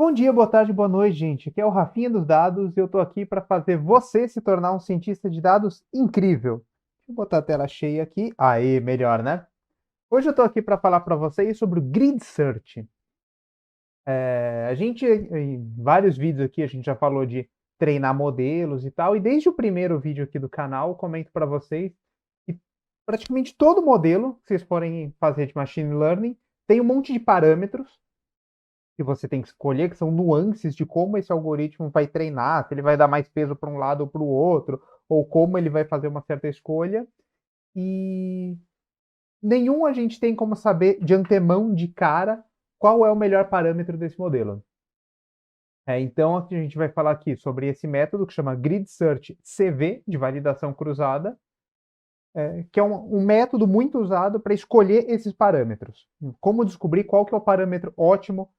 Bom dia, boa tarde, boa noite, gente. Aqui é o Rafinha dos Dados e eu tô aqui para fazer você se tornar um cientista de dados incrível. Deixa eu botar a tela cheia aqui. Aí, melhor, né? Hoje eu tô aqui para falar para vocês sobre o Grid Search. Em vários vídeos aqui, a gente já falou de treinar modelos e tal, e desde o primeiro vídeo aqui do canal, eu comento para vocês que praticamente todo modelo que vocês forem fazer de machine learning tem um monte de parâmetros que você tem que escolher, que são nuances de como esse algoritmo vai treinar, se ele vai dar mais peso para um lado ou para o outro, ou como ele vai fazer uma certa escolha. E nenhum a gente tem como saber de antemão, de cara, qual é o melhor parâmetro desse modelo. Então, a gente vai falar aqui sobre esse método que chama Grid Search CV, de validação cruzada, que é um método muito usado para escolher esses parâmetros. Como descobrir qual que é o parâmetro ótimo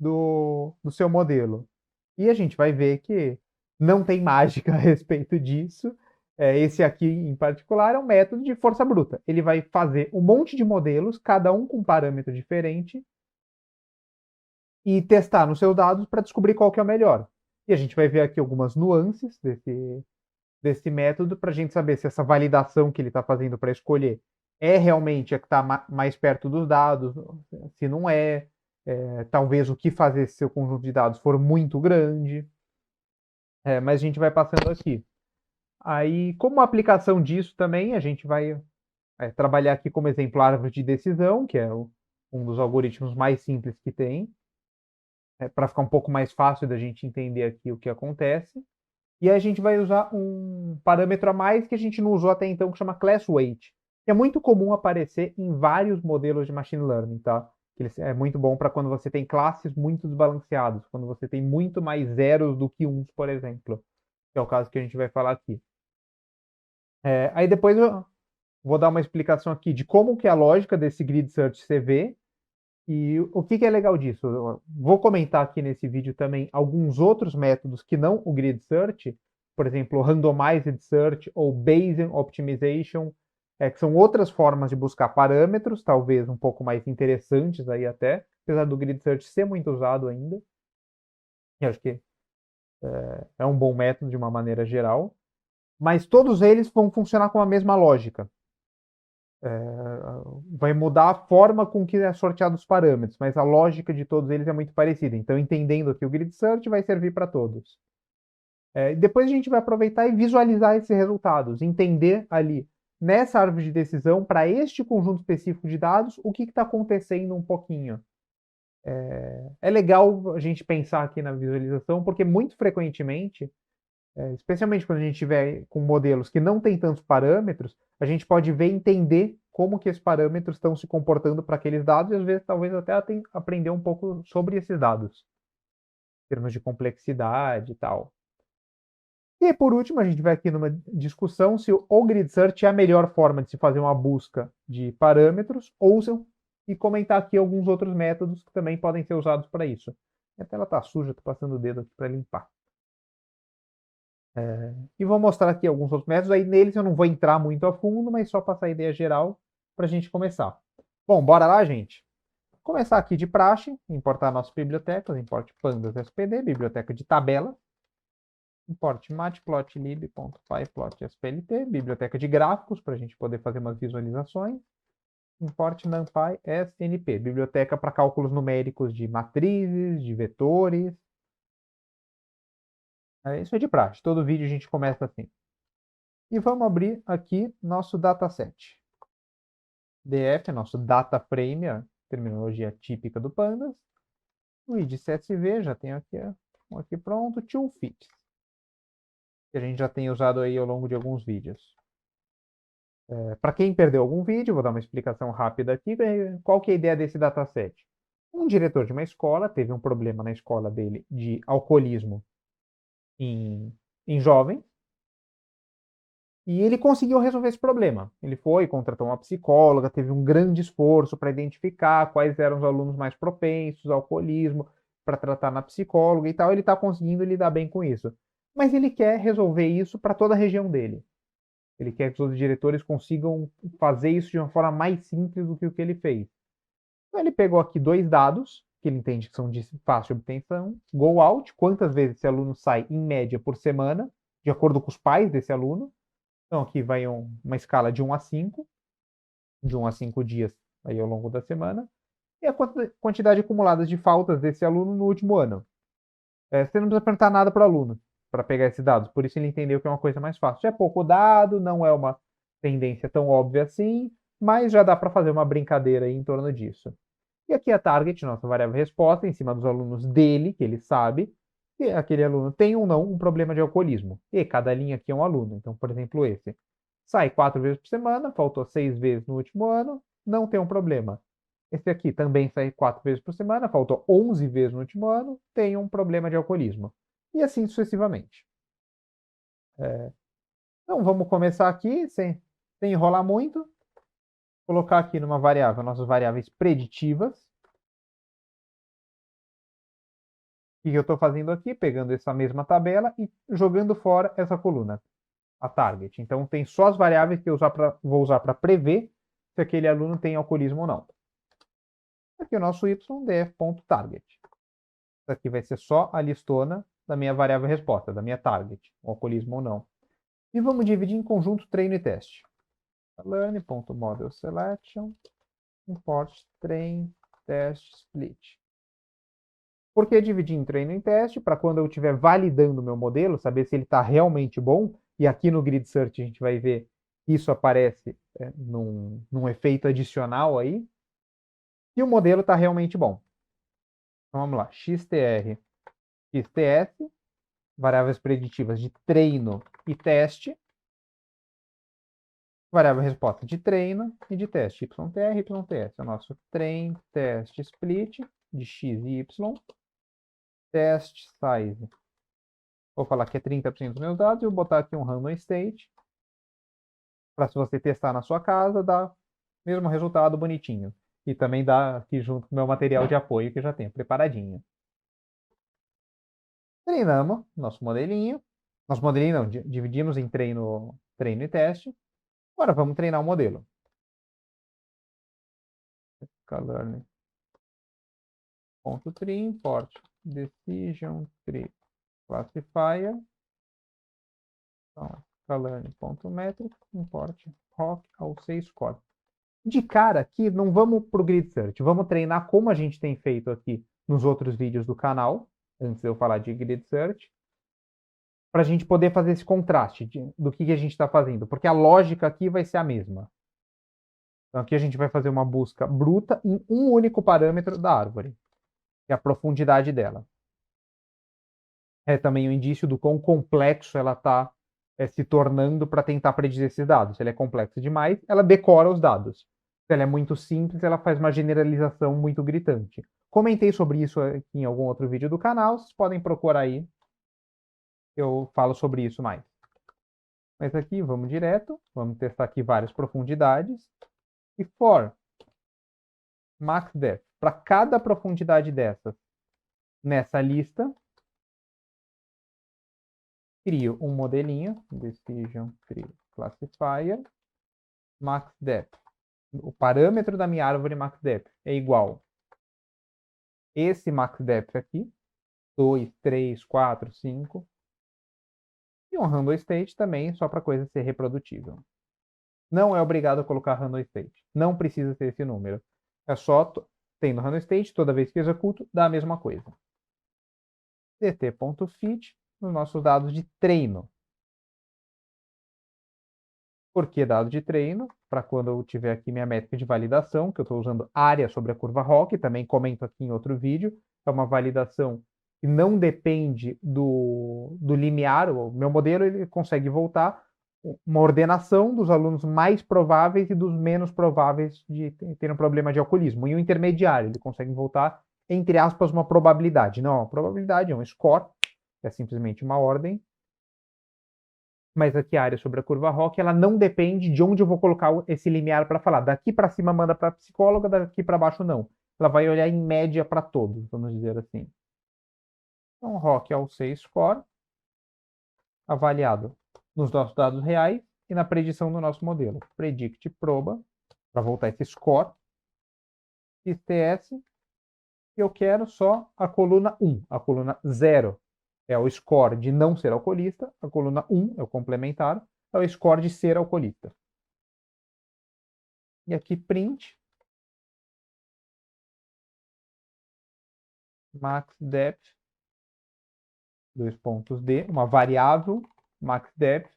do seu modelo. E a gente vai ver que não tem mágica a respeito disso. Esse aqui, em particular, é um método de força bruta. Ele vai fazer um monte de modelos, cada um com um parâmetro diferente, e testar nos seus dados para descobrir qual que é o melhor. E a gente vai ver aqui algumas nuances desse método para a gente saber se essa validação que ele está fazendo para escolher é realmente a que está mais perto dos dados, se não talvez o que fazer se seu conjunto de dados for muito grande, mas a gente vai passando aqui. Aí, como aplicação disso também, a gente vai trabalhar aqui como exemplo a árvore de decisão, que é um dos algoritmos mais simples que tem, para ficar um pouco mais fácil da gente entender aqui o que acontece. E aí a gente vai usar um parâmetro a mais que a gente não usou até então, que chama class weight, que é muito comum aparecer em vários modelos de machine learning, tá? É muito bom para quando você tem classes muito desbalanceadas, quando você tem muito mais zeros do que uns, por exemplo, que é o caso que a gente vai falar aqui. Aí depois eu vou dar uma explicação aqui de como que é a lógica desse grid search CV e o que é legal disso. Eu vou comentar aqui nesse vídeo também alguns outros métodos que não o grid search, por exemplo, randomized search ou Bayesian optimization, que são outras formas de buscar parâmetros, talvez um pouco mais interessantes aí até, apesar do grid search ser muito usado ainda. Eu acho que é um bom método de uma maneira geral, mas todos eles vão funcionar com a mesma lógica. Vai mudar a forma com que é sorteado os parâmetros, mas a lógica de todos eles é muito parecida. Então, entendendo aqui o grid search vai servir para todos. Depois a gente vai aproveitar e visualizar esses resultados, entender ali nessa árvore de decisão, para este conjunto específico de dados, o que está acontecendo um pouquinho. É legal a gente pensar aqui na visualização, porque muito frequentemente, especialmente quando a gente tiver com modelos que não têm tantos parâmetros, a gente pode ver e entender como que esses parâmetros estão se comportando para aqueles dados e às vezes talvez até aprender um pouco sobre esses dados, em termos de complexidade e tal. E por último, a gente vai aqui numa discussão se o grid search é a melhor forma de se fazer uma busca de parâmetros e comentar aqui alguns outros métodos que também podem ser usados para isso. A tela está suja, estou passando o dedo aqui para limpar. E vou mostrar aqui alguns outros métodos, aí neles eu não vou entrar muito a fundo, mas só passar a ideia geral para a gente começar. Bom, bora lá, gente? Vou começar aqui de praxe, importar nossas bibliotecas, importe pandas SPD, biblioteca de tabela, importe matplotlib.pyplotsplt, biblioteca de gráficos, para a gente poder fazer umas visualizações, importe numpy snp, biblioteca para cálculos numéricos de matrizes, de vetores. Isso é de praxe, todo vídeo a gente começa assim. E vamos abrir aqui nosso dataset. DF, nosso data frame, a terminologia típica do Pandas. O id_csv, já tenho aqui, aqui pronto. Toolfits, que a gente já tem usado aí ao longo de alguns vídeos. Para quem perdeu algum vídeo, vou dar uma explicação rápida aqui. Qual que é a ideia desse dataset? Um diretor de uma escola teve um problema na escola dele de alcoolismo em jovens, e ele conseguiu resolver esse problema. Ele foi, contratou uma psicóloga, teve um grande esforço para identificar quais eram os alunos mais propensos ao alcoolismo, para tratar na psicóloga e tal. Ele está conseguindo lidar bem com isso. Mas ele quer resolver isso para toda a região dele. Ele quer que os outros diretores consigam fazer isso de uma forma mais simples do que o que ele fez. Então ele pegou aqui dois dados, que ele entende que são de fácil obtenção. Go out, quantas vezes esse aluno sai em média por semana, de acordo com os pais desse aluno. Então aqui vai uma escala de 1 a 5, de 1 a 5 dias aí ao longo da semana. E a quantidade acumulada de faltas desse aluno no último ano. Você não precisa perguntar nada para o aluno para pegar esses dados, por isso ele entendeu que é uma coisa mais fácil. Já é pouco dado, não é uma tendência tão óbvia assim, mas já dá para fazer uma brincadeira aí em torno disso. E aqui a target, nossa variável resposta, em cima dos alunos dele, que ele sabe, que aquele aluno tem ou não um problema de alcoolismo. E cada linha aqui é um aluno. Então, por exemplo, esse. Sai 4 vezes por semana, faltou 6 vezes no último ano, não tem um problema. Esse aqui também sai 4 vezes por semana, faltou 11 vezes no último ano, tem um problema de alcoolismo. E assim sucessivamente. Então, vamos começar aqui, sem enrolar muito. Colocar aqui numa variável, nossas variáveis preditivas. O que eu estou fazendo aqui? Pegando essa mesma tabela e jogando fora essa coluna, a target. Então, tem só as variáveis que eu vou usar para prever se aquele aluno tem alcoolismo ou não. Aqui o nosso y.df.target. Isso aqui vai ser só a listona da minha variável resposta, da minha target, alcoolismo ou não. E vamos dividir em conjunto treino e teste. Learn.model_selection import train test split. Por que dividir em treino e teste? Para quando eu estiver validando o meu modelo, saber se ele está realmente bom. E aqui no Grid Search a gente vai ver isso aparece num efeito adicional aí. E o modelo está realmente bom. Então vamos lá. XTR, XTS, variáveis preditivas de treino e teste. Variável resposta de treino e de teste. YTR, YTS. É o nosso train test split de X e Y. Test size. Vou falar que é 30% dos meus dados e vou botar aqui um random state. Para se você testar na sua casa, dá mesmo resultado bonitinho. E também dá aqui junto com o meu material de apoio que eu já tenho preparadinho. Treinamos nosso modelinho. Nosso modelinho não, dividimos em treino e teste. Agora vamos treinar o modelo. Learning.tree, import decision tree classifier. Então, learning.metric, import rock ao 6 score. De cara aqui, não vamos para o Grid Search. Vamos treinar como a gente tem feito aqui nos outros vídeos do canal, antes de eu falar de Grid Search, para a gente poder fazer esse contraste do que a gente está fazendo, porque a lógica aqui vai ser a mesma. Então aqui a gente vai fazer uma busca bruta em um único parâmetro da árvore, que é a profundidade dela. É também um indício do quão complexo ela está se tornando para tentar predizer esses dados. Se ela é complexa demais, ela decora os dados. Se ela é muito simples, ela faz uma generalização muito gritante. Comentei sobre isso aqui em algum outro vídeo do canal, vocês podem procurar aí, eu falo sobre isso mais. Mas aqui, vamos direto, vamos testar aqui várias profundidades. E for max depth, para cada profundidade dessas, nessa lista, crio um modelinho, decision tree classifier, max depth. O parâmetro da minha árvore max depth é igual esse max depth aqui, 2, 3, 4, 5. E um random state também, só para a coisa ser reprodutível. Não é obrigado a colocar random state. Não precisa ter esse número. É só tendo random state, toda vez que executo, dá a mesma coisa. dt.fit nos nossos dados de treino. Por que dado de treino? Para quando eu tiver aqui minha métrica de validação, que eu estou usando área sobre a curva ROC, também comento aqui em outro vídeo. É uma validação que não depende do limiar. O meu modelo ele consegue voltar uma ordenação dos alunos mais prováveis e dos menos prováveis de ter um problema de alcoolismo. E o intermediário, ele consegue voltar, entre aspas, uma probabilidade. Não, a probabilidade é um score, é simplesmente uma ordem. Mas aqui a área sobre a curva ROC, ela não depende de onde eu vou colocar esse limiar para falar. Daqui para cima manda para a psicóloga, daqui para baixo não. Ela vai olhar em média para todos, vamos dizer assim. Então, ROC ao 6 score, avaliado nos nossos dados reais e na predição do nosso modelo. Predict proba, para voltar esse score. XTS, Eu quero só a coluna 1. A coluna 0 é o score de não ser alcoolista. A coluna 1 é o complementar, é o score de ser alcoolista. E aqui print maxdep, dois pontos D, uma variável maxdep,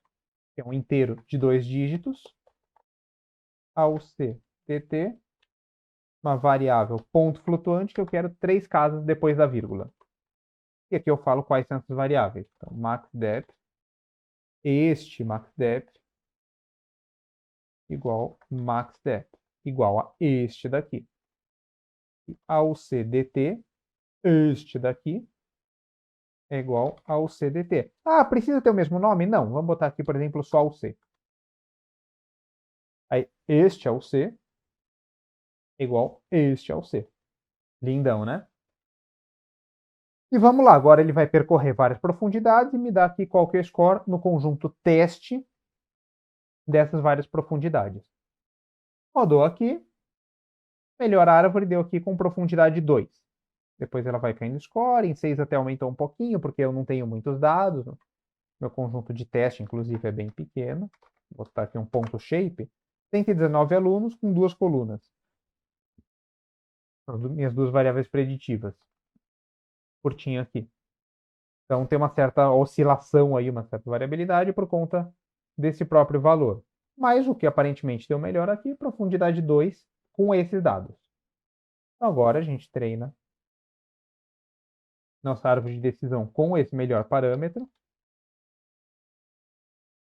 que é um inteiro de 2 dígitos, AUC-TT, uma variável ponto flutuante, que eu quero 3 casas depois da vírgula. E aqui eu falo quais são essas variáveis. Então, maxdep, este maxdep, igual maxdep, igual a este daqui. E AUC-DT, este daqui, é igual ao CDT. Ah, precisa ter o mesmo nome? Não. Vamos botar aqui, por exemplo, só o C. Aí, este é o C, igual este é o C. Lindão, né? E vamos lá. Agora ele vai percorrer várias profundidades e me dá aqui qual que é o score no conjunto teste dessas várias profundidades. Rodou aqui. Melhor árvore deu aqui com profundidade 2. Depois ela vai caindo score. Em 6 até aumentou um pouquinho, porque eu não tenho muitos dados. Meu conjunto de teste, inclusive, é bem pequeno. Vou botar aqui um ponto shape. 119 alunos com 2 colunas. São minhas 2 variáveis preditivas. Curtinho aqui. Então tem uma certa oscilação aí, uma certa variabilidade por conta desse próprio valor. Mas o que aparentemente deu melhor aqui, profundidade 2 com esses dados. Agora a gente treina nossa árvore de decisão com esse melhor parâmetro.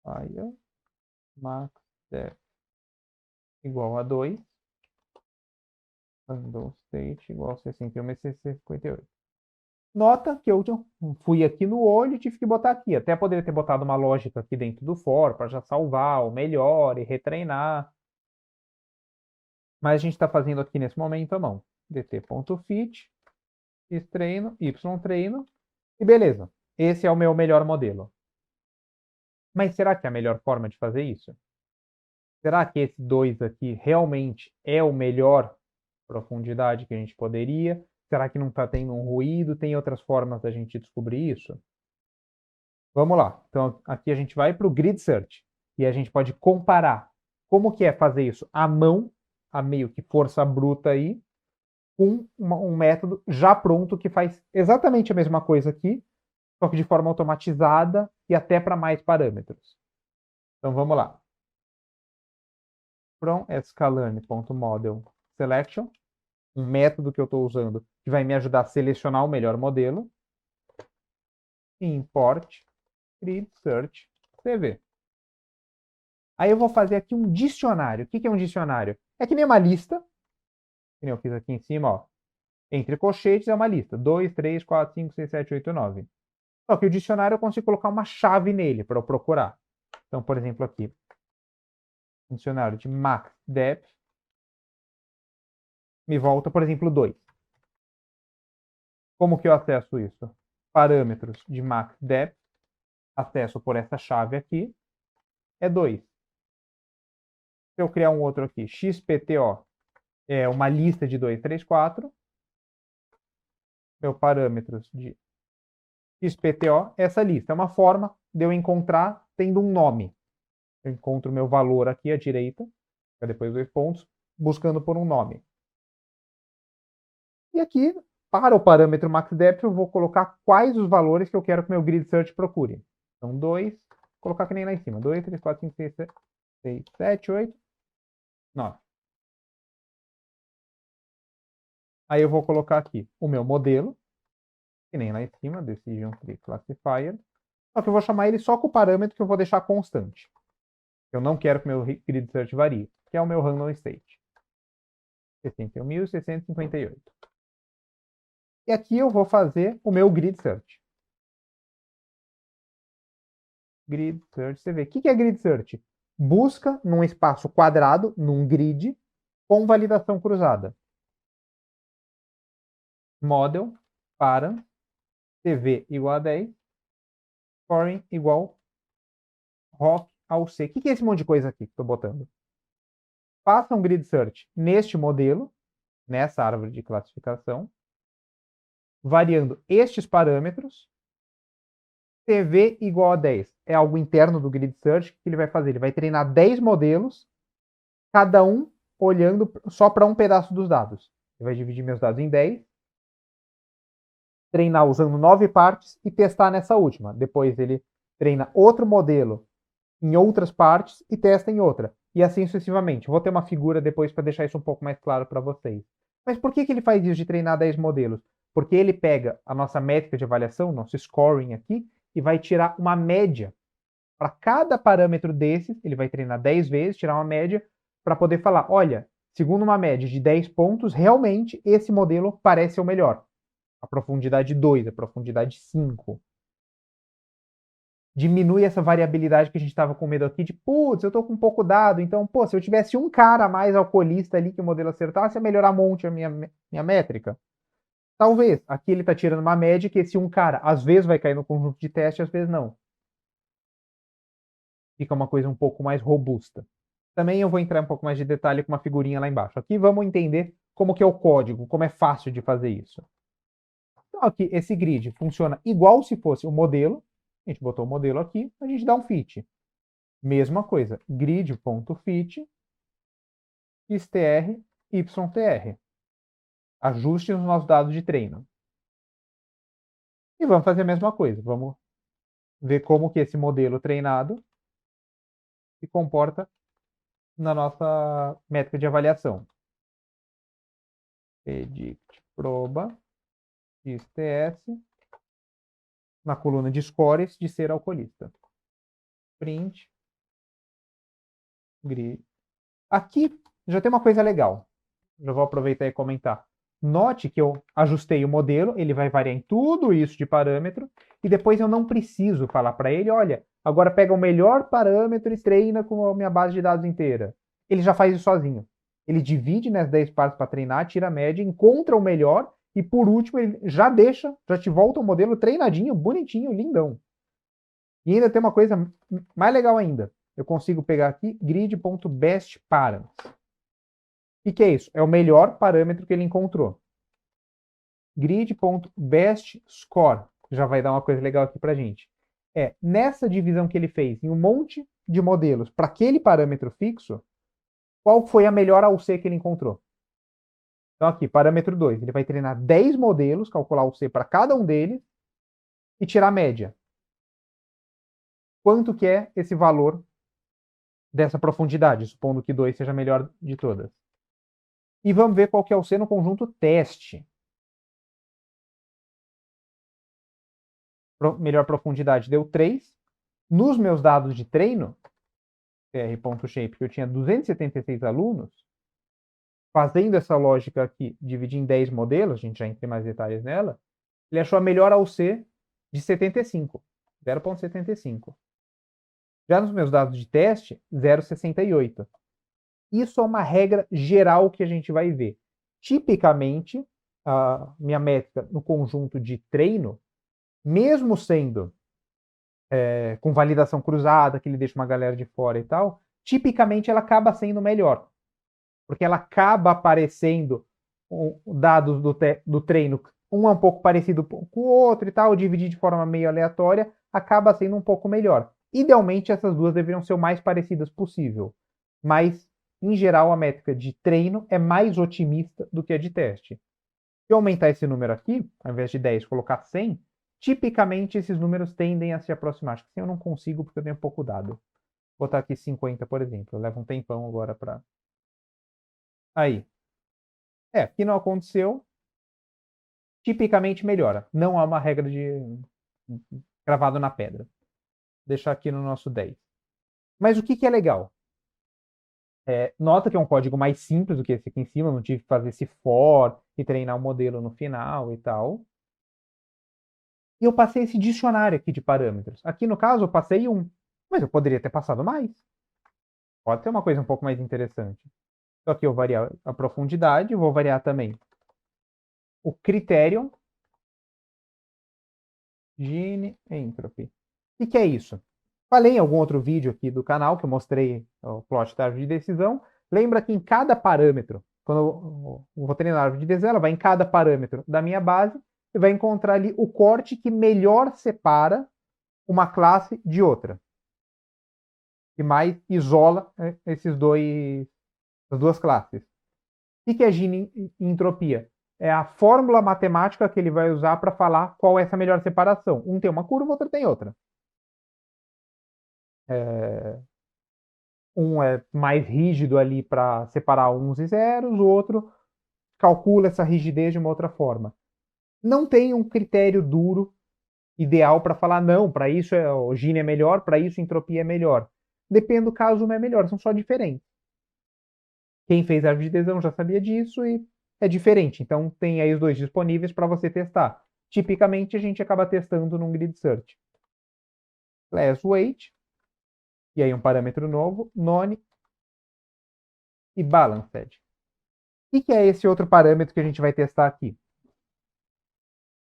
Aí, max def igual a 2. Random state igual a 61 e 58. Nota que eu fui aqui no olho e tive que botar aqui. Até poderia ter botado uma lógica aqui dentro do for para já salvar o melhor e retreinar. Mas a gente está fazendo aqui nesse momento à mão. dt.fit, xtreino, ytreino e beleza. Esse é o meu melhor modelo. Mas será que é a melhor forma de fazer isso? Será que esse 2 aqui realmente é o melhor profundidade que a gente poderia? Será que não está tendo um ruído? Tem outras formas da gente descobrir isso? Vamos lá. Então, aqui a gente vai para o Grid Search. E a gente pode comparar como que é fazer isso à mão, a meio que força bruta aí, com um método já pronto que faz exatamente a mesma coisa aqui, só que de forma automatizada e até para mais parâmetros. Então, vamos lá. From scalane.model selection, um método que eu estou usando que vai me ajudar a selecionar o melhor modelo. Import Grid Search CV. Aí eu vou fazer aqui um dicionário. O que é um dicionário? É que nem uma lista, que nem eu fiz aqui em cima, ó. Entre colchetes é uma lista. 2, 3, 4, 5, 6, 7, 8, 9. Só que o dicionário eu consigo colocar uma chave nele para eu procurar. Então, por exemplo, aqui. Dicionário de max depth. Me volta, por exemplo, 2. Como que eu acesso isso? Parâmetros de max depth. Acesso por essa chave aqui. É 2. Se eu criar um outro aqui, XPTO, é uma lista de 2, 3, 4. Meu parâmetros de XPTO, essa lista. É uma forma de eu encontrar tendo um nome. Eu encontro meu valor aqui à direita, depois 2 pontos, buscando por um nome. E aqui, para o parâmetro maxdepth, eu vou colocar quais os valores que eu quero que meu grid search procure. Então, 2, vou colocar que nem lá em cima. 2, 3, 4, 5, 6, 7, 8, 9. Aí eu vou colocar aqui o meu modelo, que nem lá em cima, Decision Tree Classifier. Só que eu vou chamar ele só com o parâmetro que eu vou deixar constante. Eu não quero que meu grid search varie, que é o meu random state. 61.658. E aqui eu vou fazer o meu grid search. Grid search, você vê. O que é grid search? Busca num espaço quadrado, num grid, com validação cruzada. Model para CV igual a 10, scoring igual rock ao C. O que é esse monte de coisa aqui que estou botando? Faça um grid search neste modelo, nessa árvore de classificação, variando estes parâmetros, CV igual a 10. É algo interno do Grid Search que ele vai fazer. Ele vai treinar 10 modelos, cada um olhando só para um pedaço dos dados. Ele vai dividir meus dados em 10, treinar usando 9 partes e testar nessa última. Depois ele treina outro modelo em outras partes e testa em outra. E assim sucessivamente. Vou ter uma figura depois para deixar isso um pouco mais claro para vocês. Mas por que ele faz isso de treinar 10 modelos? Porque ele pega a nossa métrica de avaliação, nosso scoring aqui, e vai tirar uma média. Para cada parâmetro desses, ele vai treinar 10 vezes, tirar uma média, para poder falar, olha, segundo uma média de 10 pontos, realmente esse modelo parece o melhor. A profundidade 2, a profundidade 5. Diminui essa variabilidade que a gente estava com medo aqui de, putz, eu estou com pouco dado, então, pô, se eu tivesse um cara a mais alcoolista ali que o modelo acertasse, ia melhorar um monte a minha métrica. Talvez. Aqui ele está tirando uma média que esse um cara, às vezes vai cair no conjunto de teste, às vezes não. Fica uma coisa um pouco mais robusta. Também eu vou entrar um pouco mais de detalhe com uma figurinha lá embaixo. Aqui vamos entender como que é o código, como é fácil de fazer isso. Então aqui, esse grid funciona igual se fosse o modelo. A gente botou o modelo aqui, a gente dá um fit. Mesma coisa, grid.fit, str, ytr. Ajuste nos nossos dados de treino. E vamos fazer a mesma coisa. Vamos ver como que esse modelo treinado se comporta na nossa métrica de avaliação. Predict proba STS na coluna de scores de ser alcoolista. Print grid. Aqui já tem uma coisa legal. Já vou aproveitar e comentar. Note que eu ajustei o modelo, ele vai variar em tudo isso de parâmetro, e depois eu não preciso falar para ele, olha, agora pega o melhor parâmetro e treina com a minha base de dados inteira. Ele já faz isso sozinho. Ele divide nas 10 partes para treinar, tira a média, encontra o melhor, e por último ele já te volta o modelo treinadinho, bonitinho, lindão. E ainda tem uma coisa mais legal ainda. Eu consigo pegar aqui grid.bestParameters. O que é isso? É o melhor parâmetro que ele encontrou. Grid.bestScore. Já vai dar uma coisa legal aqui pra gente. Nessa divisão que ele fez em um monte de modelos para aquele parâmetro fixo, qual foi a melhor AUC que ele encontrou? Então aqui, parâmetro 2. Ele vai treinar 10 modelos, calcular a AUC para cada um deles e tirar a média. Quanto que é esse valor dessa profundidade, supondo que 2 seja a melhor de todas? E vamos ver qual que é o C no conjunto teste. Melhor profundidade deu 3. Nos meus dados de treino, tr.shape, que eu tinha 276 alunos, fazendo essa lógica aqui, dividir em 10 modelos, a gente já entra em mais detalhes nela, ele achou a melhor AUC de 75, 0,75. Já nos meus dados de teste, 0,68. Isso é uma regra geral que a gente vai ver. Tipicamente, a minha métrica no conjunto de treino, mesmo sendo com validação cruzada, que ele deixa uma galera de fora e tal, tipicamente ela acaba sendo melhor. Porque ela acaba aparecendo dados do treino, um é um pouco parecido com o outro e tal, dividir de forma meio aleatória, acaba sendo um pouco melhor. Idealmente, essas duas deveriam ser o mais parecidas possível. Mas, em geral, a métrica de treino é mais otimista do que a de teste. Se eu aumentar esse número aqui, ao invés de 10, colocar 100, tipicamente esses números tendem a se aproximar. Acho que 100 eu não consigo porque eu tenho pouco dado. Vou botar aqui 50, por exemplo. Leva um tempão agora para... Aí. Aqui não aconteceu. Tipicamente melhora. Não há uma regra de gravado na pedra. Vou deixar aqui no nosso 10. Mas o que é legal? Nota que é um código mais simples do que esse aqui em cima. Não tive que fazer esse for e treinar o modelo no final e tal. E eu passei esse dicionário aqui de parâmetros. Aqui no caso eu passei 1. Mas eu poderia ter passado mais. Pode ser uma coisa um pouco mais interessante. Então aqui eu variar a profundidade, vou variar também o critério Gene Entropy. O que é isso? Falei em algum outro vídeo aqui do canal que eu mostrei o plot da árvore de decisão. Lembra que em cada parâmetro, quando eu vou treinar a árvore de decisão, ela vai em cada parâmetro da minha base, e vai encontrar ali o corte que melhor separa uma classe de outra. Que mais isola essas duas classes. O que é Gini e entropia? É a fórmula matemática que ele vai usar para falar qual é essa melhor separação. Um tem uma curva, outro tem outra. Um é mais rígido ali para separar uns e zeros, o outro calcula essa rigidez de uma outra forma. Não tem um critério duro ideal para falar, não, para isso o Gini é melhor, para isso entropia é melhor. Depende do caso, uma é melhor, são só diferentes. Quem fez a árvore de adesão já sabia disso e é diferente. Então tem aí os dois disponíveis para você testar. Tipicamente a gente acaba testando num grid search. Class weight, e aí um parâmetro novo, none e balanced. O que é esse outro parâmetro que a gente vai testar aqui?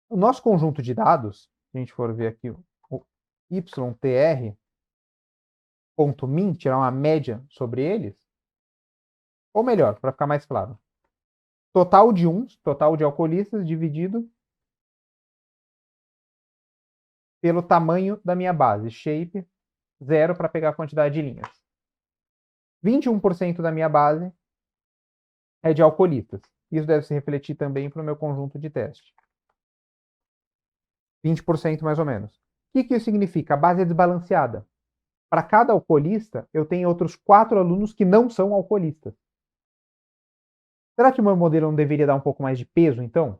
O nosso conjunto de dados, se a gente for ver aqui o ytr.min, tirar uma média sobre eles, ou melhor, para ficar mais claro, total de uns, total de alcoolistas, dividido pelo tamanho da minha base, shape, 0 para pegar a quantidade de linhas. 21% da minha base é de alcoolistas. Isso deve se refletir também para o meu conjunto de teste. 20% mais ou menos. O que isso significa? A base é desbalanceada. Para cada alcoolista, eu tenho outros 4 alunos que não são alcoolistas. Será que o meu modelo não deveria dar um pouco mais de peso, então?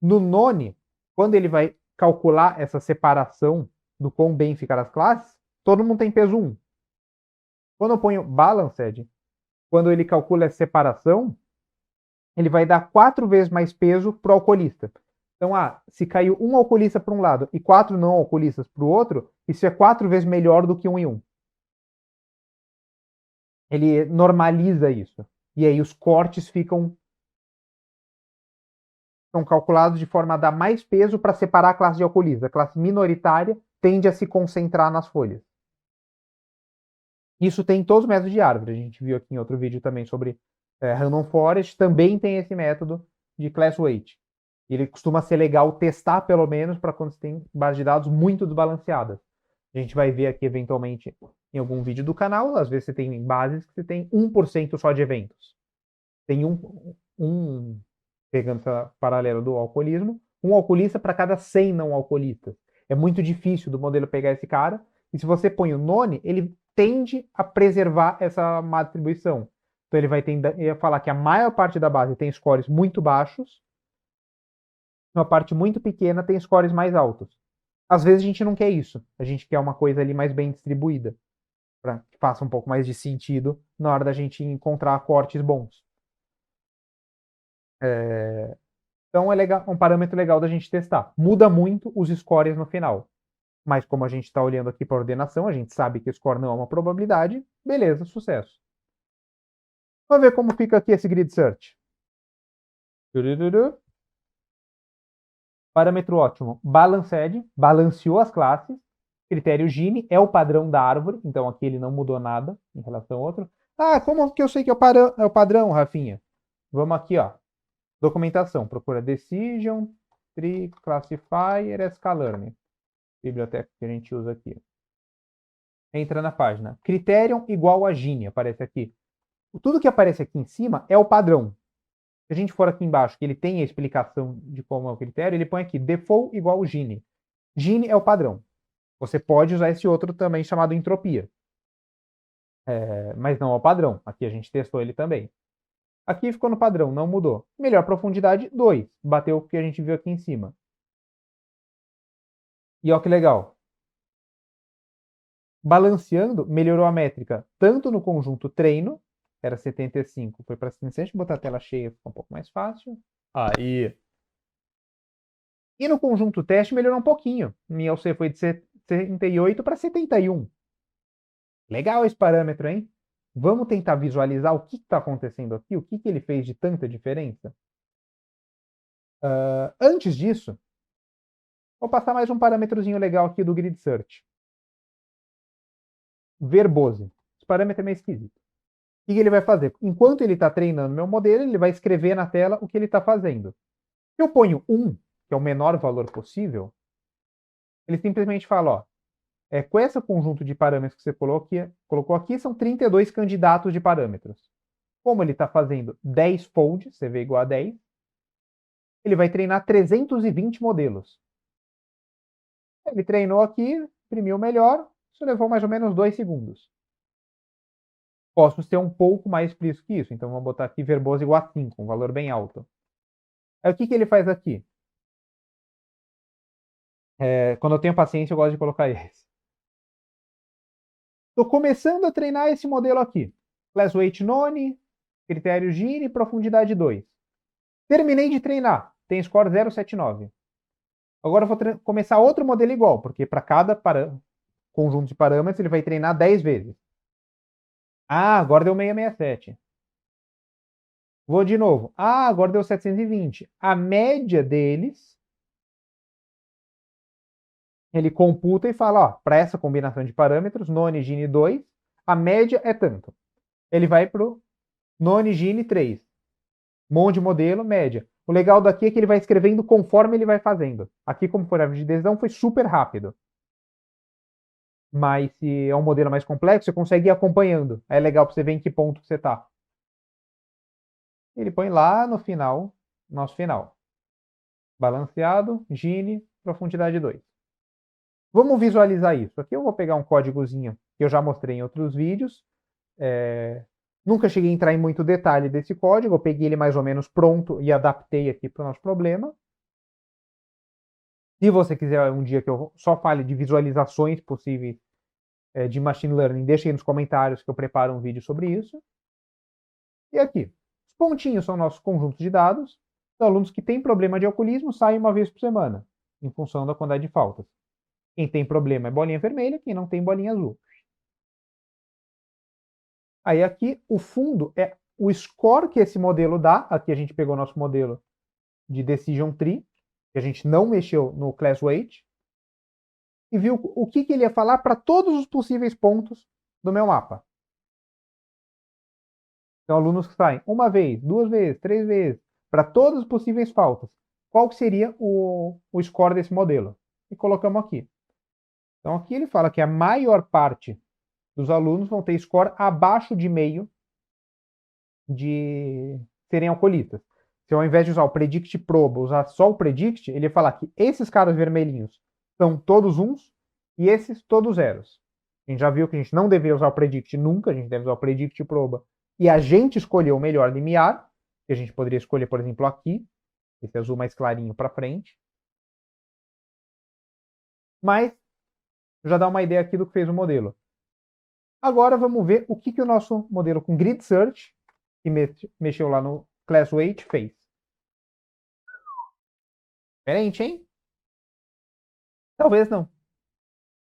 No none, quando ele vai calcular essa separação do quão bem ficaram as classes, todo mundo tem peso 1. Quando eu ponho balanced, quando ele calcula essa separação, ele vai dar 4 vezes mais peso para o alcoolista. Então, se caiu um alcoolista para um lado e 4 não alcoolistas para o outro, isso é 4 vezes melhor do que 1 em 1. Ele normaliza isso. E aí os cortes são calculados de forma a dar mais peso para separar a classe de alcoolistas. A classe minoritária tende a se concentrar nas folhas. Isso tem em todos os métodos de árvore. A gente viu aqui em outro vídeo também sobre Random Forest. Também tem esse método de class weight. Ele costuma ser legal testar, pelo menos, para quando você tem bases de dados muito desbalanceadas. A gente vai ver aqui, eventualmente, em algum vídeo do canal. Às vezes você tem bases que você tem 1% só de eventos. Tem pegando essa paralela do alcoolismo, um alcoolista para cada 100 não alcoolistas. É muito difícil do modelo pegar esse cara. E se você põe o none, ele tende a preservar essa má distribuição. Então ele vai falar que a maior parte da base tem scores muito baixos, uma parte muito pequena tem scores mais altos. Às vezes a gente não quer isso. A gente quer uma coisa ali mais bem distribuída, para que faça um pouco mais de sentido na hora da gente encontrar cortes bons. Então é legal, um parâmetro legal da gente testar. Muda muito os scores no final. Mas como a gente está olhando aqui para a ordenação, a gente sabe que o score não é uma probabilidade. Beleza, sucesso. Vamos ver como fica aqui esse grid search. Parâmetro ótimo. Balanced, balanceou as classes. Critério Gini é o padrão da árvore, então aqui ele não mudou nada em relação ao outro. Como que eu sei que é o padrão, Rafinha? Vamos aqui, ó. Documentação. Procura Decision, Tree, Classifier, Scalearn. Biblioteca que a gente usa aqui. Entra na página. Criterion igual a Gini, aparece aqui. Tudo que aparece aqui em cima é o padrão. Se a gente for aqui embaixo, que ele tem a explicação de como é o critério, ele põe aqui default igual Gini. Gini é o padrão. Você pode usar esse outro também chamado entropia. Mas não é o padrão. Aqui a gente testou ele também. Aqui ficou no padrão, não mudou. Melhor profundidade, 2. Bateu o que a gente viu aqui em cima. E olha que legal. Balanceando, melhorou a métrica tanto no conjunto treino, era 75, foi para 75. Deixa eu botar a tela cheia, fica um pouco mais fácil. Aí. E no conjunto teste melhorou um pouquinho. Minha LC foi de 78 para 71. Legal esse parâmetro, hein? Vamos tentar visualizar o que está acontecendo aqui, o que ele fez de tanta diferença? Antes disso, vou passar mais um parâmetrozinho legal aqui do Grid Search. Verbose. Esse parâmetro é meio esquisito. O que ele vai fazer? Enquanto ele está treinando meu modelo, ele vai escrever na tela o que ele está fazendo. Se eu ponho 1, que que é o menor valor possível, ele simplesmente fala, ó, com esse conjunto de parâmetros que você colocou aqui, são 32 candidatos de parâmetros. Como ele está fazendo 10 folds, CV igual a 10, ele vai treinar 320 modelos. Ele treinou aqui, imprimiu melhor, isso levou mais ou menos 2 segundos. Posso ser um pouco mais explícito que isso, então vamos botar aqui verboso igual a 5, um valor bem alto. Aí o que ele faz aqui? Quando eu tenho paciência, eu gosto de colocar esse. Estou começando a treinar esse modelo aqui. Class weight none, critério Gini, profundidade 2. Terminei de treinar, tem score 079. Agora eu vou começar outro modelo igual, porque para cada conjunto de parâmetros ele vai treinar 10 vezes. Ah, agora deu 667. Vou de novo. Ah, agora deu 720. A média deles, ele computa e fala, ó, para essa combinação de parâmetros, none, Gini 2, a média é tanto. Ele vai para o none, Gini 3. Monte de modelo, média. O legal daqui é que ele vai escrevendo conforme ele vai fazendo. Aqui, como foi a de decisão, foi super rápido. Mas se é um modelo mais complexo, você consegue ir acompanhando. É legal para você ver em que ponto você está. Ele põe lá no final, nosso final. Balanceado, Gini, profundidade 2. Vamos visualizar isso. Aqui eu vou pegar um códigozinho que eu já mostrei em outros vídeos. Nunca cheguei a entrar em muito detalhe desse código. Eu peguei ele mais ou menos pronto e adaptei aqui para o nosso problema. Se você quiser um dia que eu só fale de visualizações possíveis de machine learning, deixe aí nos comentários que eu preparo um vídeo sobre isso. E aqui, os pontinhos são nossos conjuntos de dados. Os alunos que têm problema de alcoolismo saem uma vez por semana, em função da quantidade de faltas. Quem tem problema é bolinha vermelha, quem não tem bolinha azul. Aí aqui, o fundo é o score que esse modelo dá. Aqui a gente pegou nosso modelo de Decision Tree, que a gente não mexeu no Class Weight, e viu o que ele ia falar para todos os possíveis pontos do meu mapa. Então, alunos que saem uma vez, 2 vezes, 3 vezes, para todas as possíveis faltas. Qual que seria o score desse modelo? E colocamos aqui. Então, aqui ele fala que a maior parte dos alunos vão ter score abaixo de meio de serem alcoolistas. Se ao invés de usar o predict proba, usar só o predict, ele ia falar que esses caras vermelhinhos são todos uns e esses todos zeros. A gente já viu que a gente não deveria usar o predict nunca, a gente deve usar o predict proba. E a gente escolheu o melhor limiar, que a gente poderia escolher, por exemplo, aqui, esse azul mais clarinho para frente. Mas já dá uma ideia aqui do que fez o modelo. Agora vamos ver o que o nosso modelo com Grid Search, que mexeu lá no Class Weight, fez. Diferente, hein? Talvez não.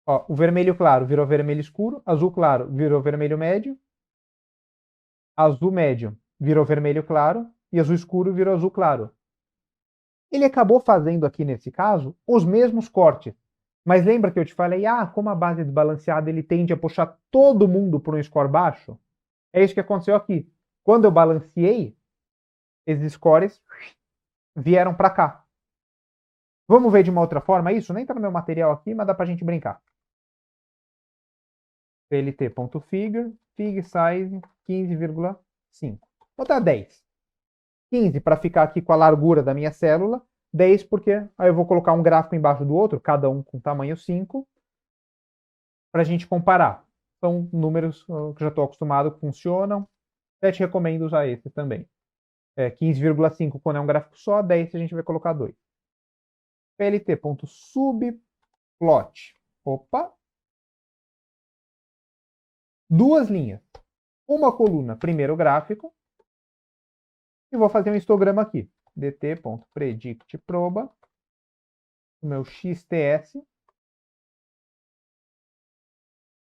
Ó, o vermelho claro virou vermelho escuro, azul claro virou vermelho médio, azul médio virou vermelho claro e azul escuro virou azul claro. Ele acabou fazendo aqui, nesse caso, os mesmos cortes. Mas lembra que eu te falei, como a base é desbalanceada, ele tende a puxar todo mundo para um score baixo? É isso que aconteceu aqui. Quando eu balanceei, esses scores vieram para cá. Vamos ver de uma outra forma isso? Nem está no meu material aqui, mas dá para a gente brincar. plt.figure, fig size 15,5. Vou dar 10. 15 para ficar aqui com a largura da minha célula. 10 porque aí eu vou colocar um gráfico embaixo do outro, cada um com tamanho 5, para a gente comparar. São números que eu já estou acostumado, que funcionam. Até te recomendo usar esse também. 15,5 quando é um gráfico só, 10 a gente vai colocar 2. plt.subplot. Opa! 2 linhas. Uma coluna, primeiro gráfico. E vou fazer um histograma aqui. dt.predictproba. O meu XTS.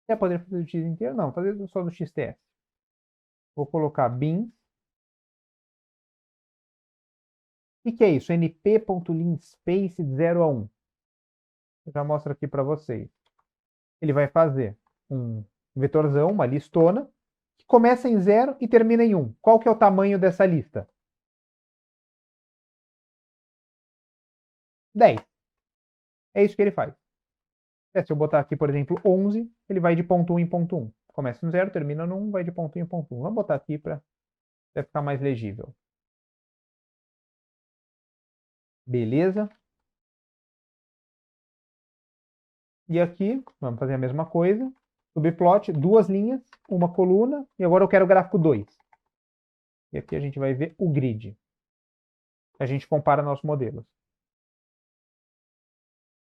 Até poder fazer o X inteiro? Não, fazer só do XTS. Vou colocar bin. O que é isso? np.linspace de 0 a 1. Eu já mostro aqui para vocês. Ele vai fazer um vetorzão, uma listona, que começa em 0 e termina em 1. Qual que é o tamanho dessa lista? 10. É isso que ele faz. Se eu botar aqui, por exemplo, 11, ele vai de ponto 1 em ponto 1. Começa no 0, termina no 1, vai de ponto 1 em ponto 1. Vamos botar aqui para ficar mais legível. Beleza. E aqui, vamos fazer a mesma coisa. Subplot, 2 linhas, uma coluna. E agora eu quero o gráfico 2. E aqui a gente vai ver o grid. A gente compara nossos modelos.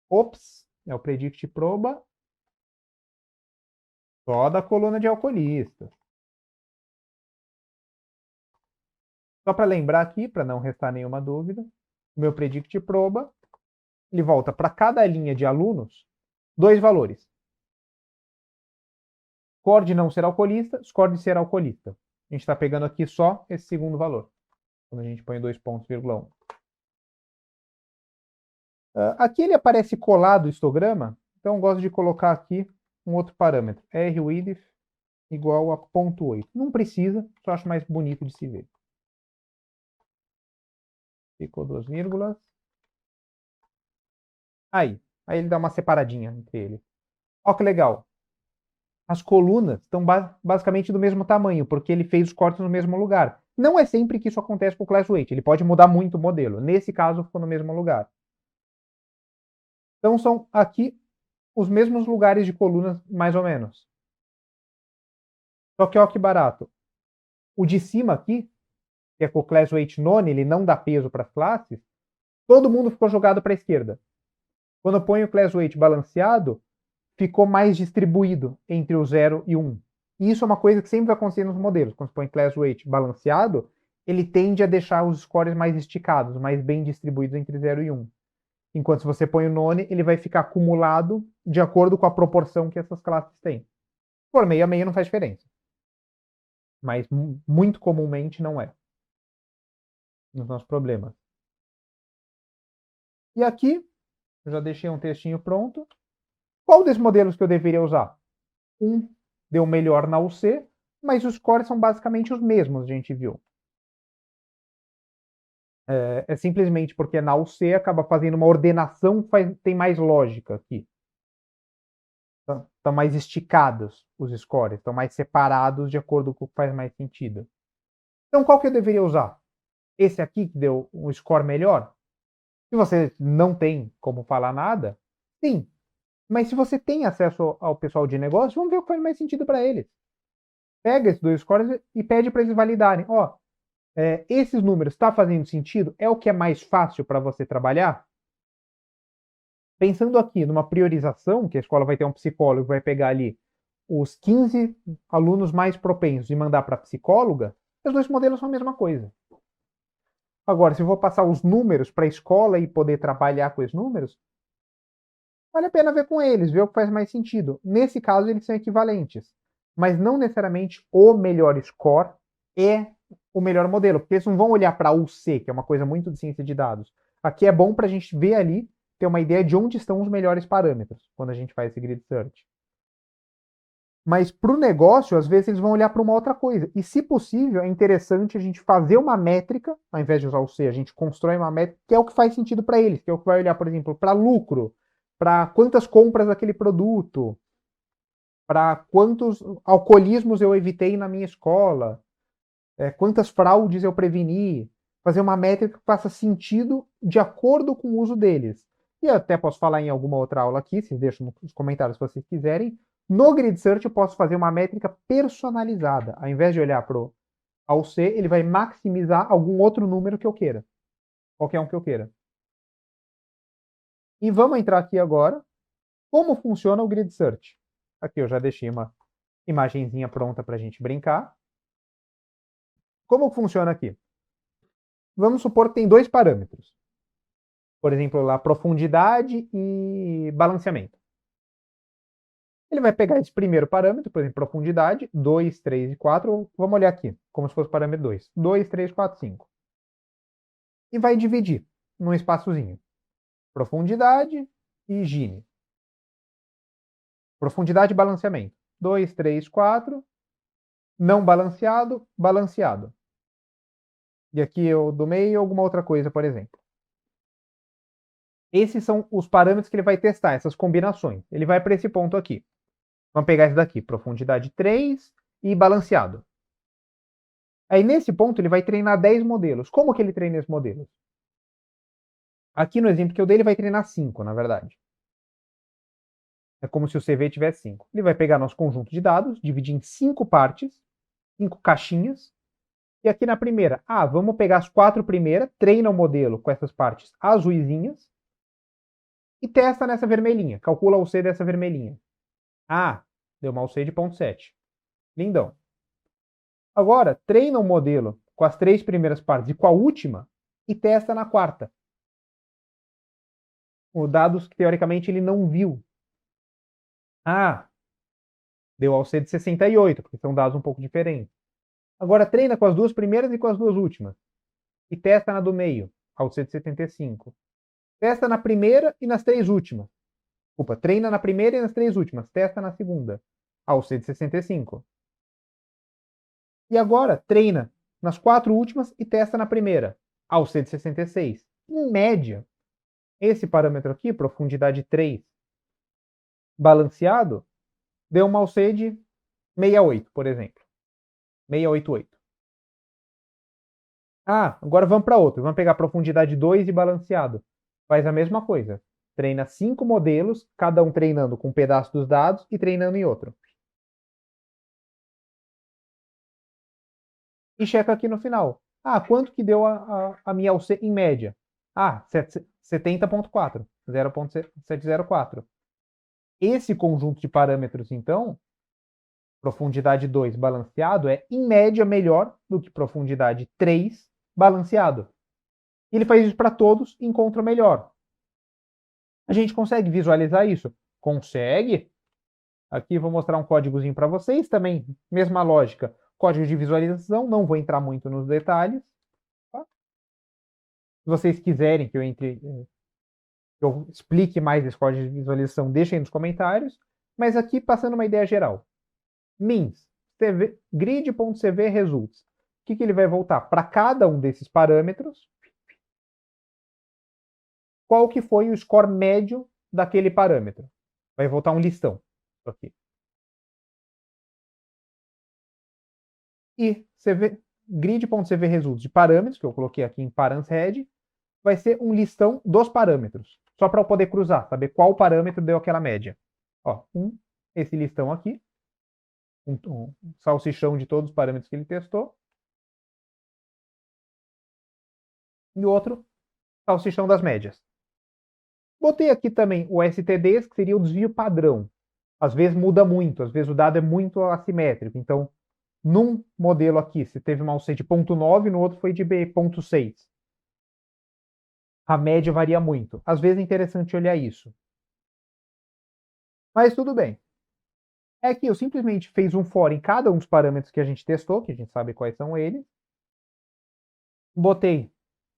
Ops, é o predict proba. Só da coluna de alcoolistas. Só para lembrar aqui, para não restar nenhuma dúvida, o meu predict proba, ele volta para cada linha de alunos 2 valores. Score de não ser alcoolista, score de ser alcoolista. A gente está pegando aqui só esse segundo valor. Quando a gente põe 2 pontos, vírgula 1. Aqui ele aparece colado o histograma, então eu gosto de colocar aqui um outro parâmetro. rwidth igual a 0.8. Não precisa, só acho mais bonito de se ver. Ficou 2 vírgulas. Aí ele dá uma separadinha entre ele. Olha que legal. As colunas estão basicamente do mesmo tamanho, porque ele fez os cortes no mesmo lugar. Não é sempre que isso acontece com o class weight, ele pode mudar muito o modelo. Nesse caso, ficou no mesmo lugar. Então, são aqui os mesmos lugares de colunas, mais ou menos. Só que olha que barato. O de cima aqui, que é com o class weight none, ele não dá peso para as classes, todo mundo ficou jogado para a esquerda. Quando eu ponho o class weight balanceado, ficou mais distribuído entre o 0 e o 1. E isso é uma coisa que sempre vai acontecer nos modelos. Quando você põe class weight balanceado, ele tende a deixar os scores mais esticados, mais bem distribuídos entre 0 e 1. Enquanto se você põe o none, ele vai ficar acumulado de acordo com a proporção que essas classes têm. Se for meio a meio não faz diferença. Mas muito comumente não é. Nos nossos problemas. E aqui, eu já deixei um textinho pronto. Qual desses modelos que eu deveria usar? Um deu melhor na UC, mas os scores são basicamente os mesmos, a gente viu. É simplesmente porque na UC acaba fazendo uma ordenação que tem mais lógica aqui. Estão mais esticados os scores, estão mais separados de acordo com o que faz mais sentido. Então, qual que eu deveria usar? Esse aqui que deu um score melhor? Se você não tem como falar nada, sim. Mas se você tem acesso ao pessoal de negócio, vamos ver o que faz mais sentido para eles. Pega esses 2 scores e pede para eles validarem. Esses números estão fazendo sentido? É o que é mais fácil para você trabalhar? Pensando aqui numa priorização, que a escola vai ter um psicólogo, vai pegar ali os 15 alunos mais propensos e mandar para a psicóloga, os 2 modelos são a mesma coisa. Agora, se eu vou passar os números para a escola e poder trabalhar com esses números, vale a pena ver com eles, ver o que faz mais sentido. Nesse caso, eles são equivalentes. Mas não necessariamente o melhor score é o melhor modelo, porque eles não vão olhar para a UC, que é uma coisa muito de ciência de dados. Aqui é bom para a gente ver ali, ter uma ideia de onde estão os melhores parâmetros, quando a gente faz esse grid search. Mas para o negócio, às vezes eles vão olhar para uma outra coisa. E, se possível, é interessante a gente fazer uma métrica, ao invés de usar o C, a gente constrói uma métrica que é o que faz sentido para eles, que é o que vai olhar, por exemplo, para lucro, para quantas compras daquele produto, para quantos alcoolismos eu evitei na minha escola, quantas fraudes eu preveni, fazer uma métrica que faça sentido de acordo com o uso deles. E eu até posso falar em alguma outra aula aqui, vocês deixam nos comentários se vocês quiserem. No Grid Search eu posso fazer uma métrica personalizada. Ao invés de olhar para o AUC, ele vai maximizar algum outro número que eu queira. Qualquer um que eu queira. E vamos entrar aqui agora. Como funciona o Grid Search? Aqui eu já deixei uma imagenzinha pronta para a gente brincar. Como funciona aqui? Vamos supor que tem 2 parâmetros. Por exemplo, lá, profundidade e balanceamento. Ele vai pegar esse primeiro parâmetro, por exemplo, profundidade, 2, 3 e 4. Vamos olhar aqui, como se fosse o parâmetro 2. 2, 3, 4, 5. E vai dividir num espaçozinho. Profundidade e Gini. Profundidade e balanceamento. 2, 3, 4. Não balanceado, balanceado. E aqui eu do meio alguma outra coisa, por exemplo. Esses são os parâmetros que ele vai testar, essas combinações. Ele vai para esse ponto aqui. Vamos pegar esse daqui, profundidade 3 e balanceado. Aí nesse ponto ele vai treinar 10 modelos. Como que ele treina esses modelos? Aqui no exemplo que eu dei ele vai treinar 5, na verdade. É como se o CV tivesse 5. Ele vai pegar nosso conjunto de dados, dividir em 5 partes, 5 caixinhas. E aqui na primeira, vamos pegar as 4 primeiras, treina o modelo com essas partes azuisinhas e testa nessa vermelhinha. Calcula o C dessa vermelhinha. Deu uma UC de 0,7. Lindão. Agora, treina o modelo com as 3 primeiras partes e com a última e testa na quarta. Os dados que, teoricamente, ele não viu. Deu ao C de 68, porque são dados um pouco diferentes. Agora treina com as 2 primeiras e com as 2 últimas. E testa na do meio, ao C de 75. Testa na primeira e nas 3 últimas. Desculpa, treina na primeira e nas 3 últimas. Testa na segunda, ao C de 65. E agora treina nas 4 últimas e testa na primeira, ao C de 66. Em média, esse parâmetro aqui, profundidade 3, balanceado, deu uma UC de 68, por exemplo. 688. Agora vamos para outro. Vamos pegar profundidade 2 e balanceado. Faz a mesma coisa. Treina 5 modelos, cada um treinando com um pedaço dos dados e treinando em outro. E checa aqui no final. Quanto que deu a minha UC em média? 70,4. 0,704. Esse conjunto de parâmetros, então, profundidade 2 balanceado, é em média melhor do que profundidade 3 balanceado. Ele faz isso para todos e encontra o melhor. A gente consegue visualizar isso? Consegue. Aqui vou mostrar um códigozinho para vocês também, mesma lógica. Código de visualização, não vou entrar muito nos detalhes. Tá? Se vocês quiserem que eu explique mais esse código de visualização, deixem aí nos comentários. Mas aqui, passando uma ideia geral. Means, grid.cv results. O que ele vai voltar? Para cada um desses parâmetros, qual que foi o score médio daquele parâmetro. Vai voltar um listão. Aqui. E grid.cv results de parâmetros, que eu coloquei aqui em params head, vai ser um listão dos parâmetros. Só para eu poder cruzar, saber qual parâmetro deu aquela média. Esse listão aqui. Um salsichão de todos os parâmetros que ele testou. E o outro, salsichão das médias. Botei aqui também o STDs, que seria o desvio padrão. Às vezes muda muito, às vezes o dado é muito assimétrico. Então, num modelo aqui, você teve uma UC de 0,9, no outro foi de 0,6. A média varia muito. Às vezes é interessante olhar isso. Mas tudo bem. É que eu simplesmente fiz um for em cada um dos parâmetros que a gente testou, que a gente sabe quais são eles. Botei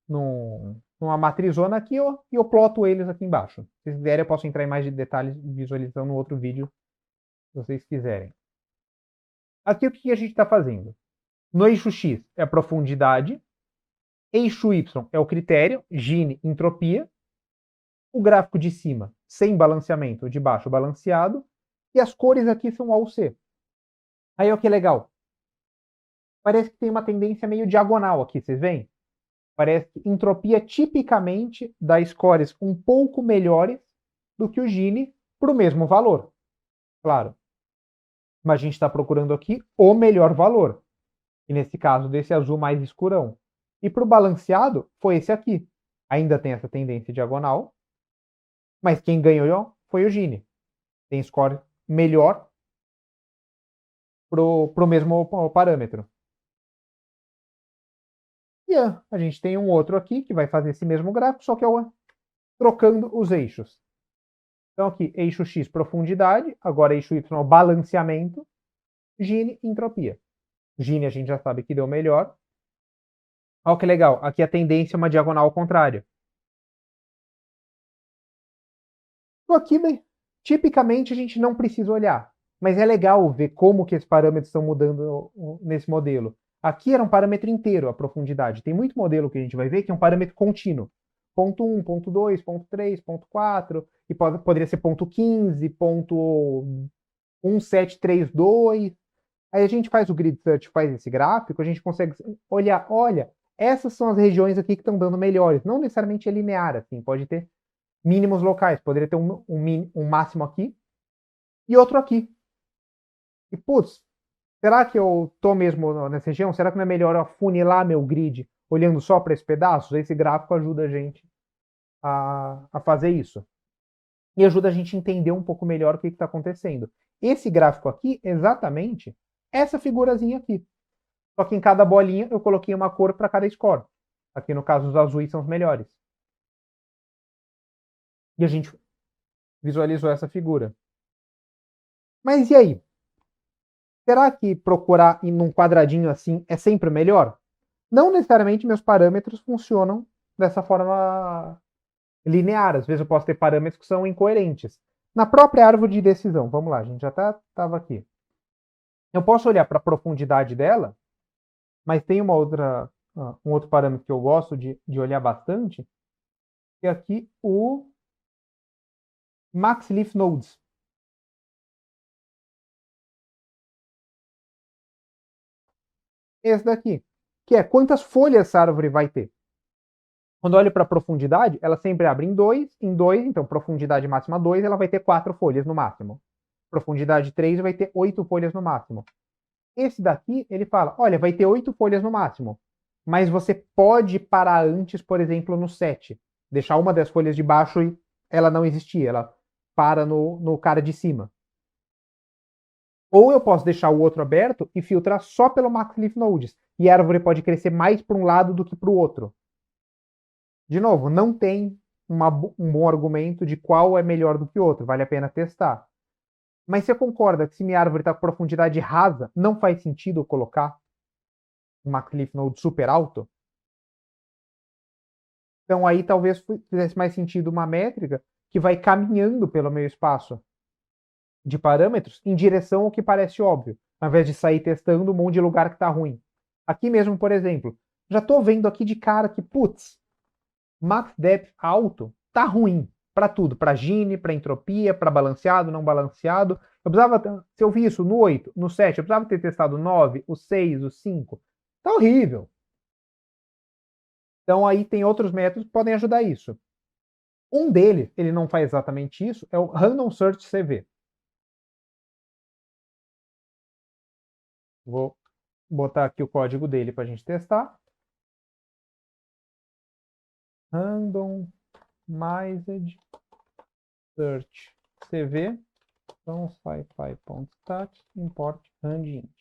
numa matrizona aqui e eu ploto eles aqui embaixo. Se vocês quiserem, eu posso entrar em mais detalhes de visualização no outro vídeo, se vocês quiserem. Aqui o que a gente está fazendo? No eixo X é a profundidade, eixo Y é o critério, Gini, entropia, o gráfico de cima sem balanceamento, de baixo balanceado, e as cores aqui são A ou C. Aí o que é legal? Parece que tem uma tendência meio diagonal aqui, vocês veem? Parece que entropia tipicamente dá scores um pouco melhores do que o Gini para o mesmo valor. Claro. Mas a gente está procurando aqui o melhor valor. E nesse caso, desse azul mais escurão. E para o balanceado, foi esse aqui. Ainda tem essa tendência diagonal. Mas quem ganhou foi o Gini. Tem score melhor para o mesmo parâmetro. E a gente tem um outro aqui que vai fazer esse mesmo gráfico, só que é trocando os eixos. Então aqui, eixo X, profundidade. Agora eixo Y, balanceamento. Gini, entropia. Gini a gente já sabe que deu melhor. Olha que legal. Aqui a tendência é uma diagonal contrária. Então aqui, tipicamente, a gente não precisa olhar. Mas é legal ver como que esses parâmetros estão mudando nesse modelo. Aqui era um parâmetro inteiro, a profundidade. Tem muito modelo que a gente vai ver que é um parâmetro contínuo. ponto 1, ponto 2, ponto 3, ponto 4, e poderia ser ponto 15, ponto 1732. Aí a gente faz o grid search, faz esse gráfico, a gente consegue olhar, olha, essas são as regiões aqui que estão dando melhores. Não necessariamente é linear, assim, pode ter mínimos locais, poderia ter um máximo aqui e outro aqui. E, putz, será que eu tô mesmo nessa região? Será que não é melhor eu afunilar meu grid olhando só para esses pedaços? Esse gráfico ajuda a gente a fazer isso. E ajuda a gente a entender um pouco melhor o que está acontecendo. Esse gráfico aqui, exatamente, essa figurazinha aqui. Só que em cada bolinha eu coloquei uma cor para cada score. Aqui no caso os azuis são os melhores. E a gente visualizou essa figura. Mas e aí? Será que procurar em um quadradinho assim é sempre melhor? Não necessariamente meus parâmetros funcionam dessa forma linear. Às vezes eu posso ter parâmetros que são incoerentes. Na própria árvore de decisão, vamos lá, a gente já estava aqui. Eu posso olhar para a profundidade dela, mas tem um outro parâmetro que eu gosto de olhar bastante, que é aqui o Max Leaf Nodes. Esse daqui, que é quantas folhas essa árvore vai ter. Quando eu olho para a profundidade, ela sempre abre em 2, então profundidade máxima 2, ela vai ter 4 folhas no máximo. Profundidade 3 vai ter 8 folhas no máximo. Esse daqui, ele fala, olha, vai ter 8 folhas no máximo, mas você pode parar antes, por exemplo, no 7. Deixar uma das folhas de baixo e ela não existir, ela para no cara de cima. Ou eu posso deixar o outro aberto e filtrar só pelo Max Leaf Nodes, e a árvore pode crescer mais para um lado do que para o outro. De novo, não tem um bom argumento de qual é melhor do que o outro, vale a pena testar. Mas você concorda que se minha árvore está com profundidade rasa, não faz sentido eu colocar uma Cliff Node super alto? Então aí talvez fizesse mais sentido uma métrica que vai caminhando pelo meu espaço de parâmetros em direção ao que parece óbvio, ao invés de sair testando um monte de lugar que está ruim. Aqui mesmo, por exemplo, já estou vendo aqui de cara que, putz, max depth alto tá ruim para tudo, para Gini, para entropia, para balanceado, não balanceado. Eu precisava, se eu vi isso no 8, no 7, eu precisava ter testado o 9, o 6, o 5. Tá horrível. Então aí tem outros métodos que podem ajudar isso. Um deles, ele não faz exatamente isso, é o Random Search CV. Vou botar aqui o código dele para a gente testar. Randomized Search CV. Então, scipy.stat import randint.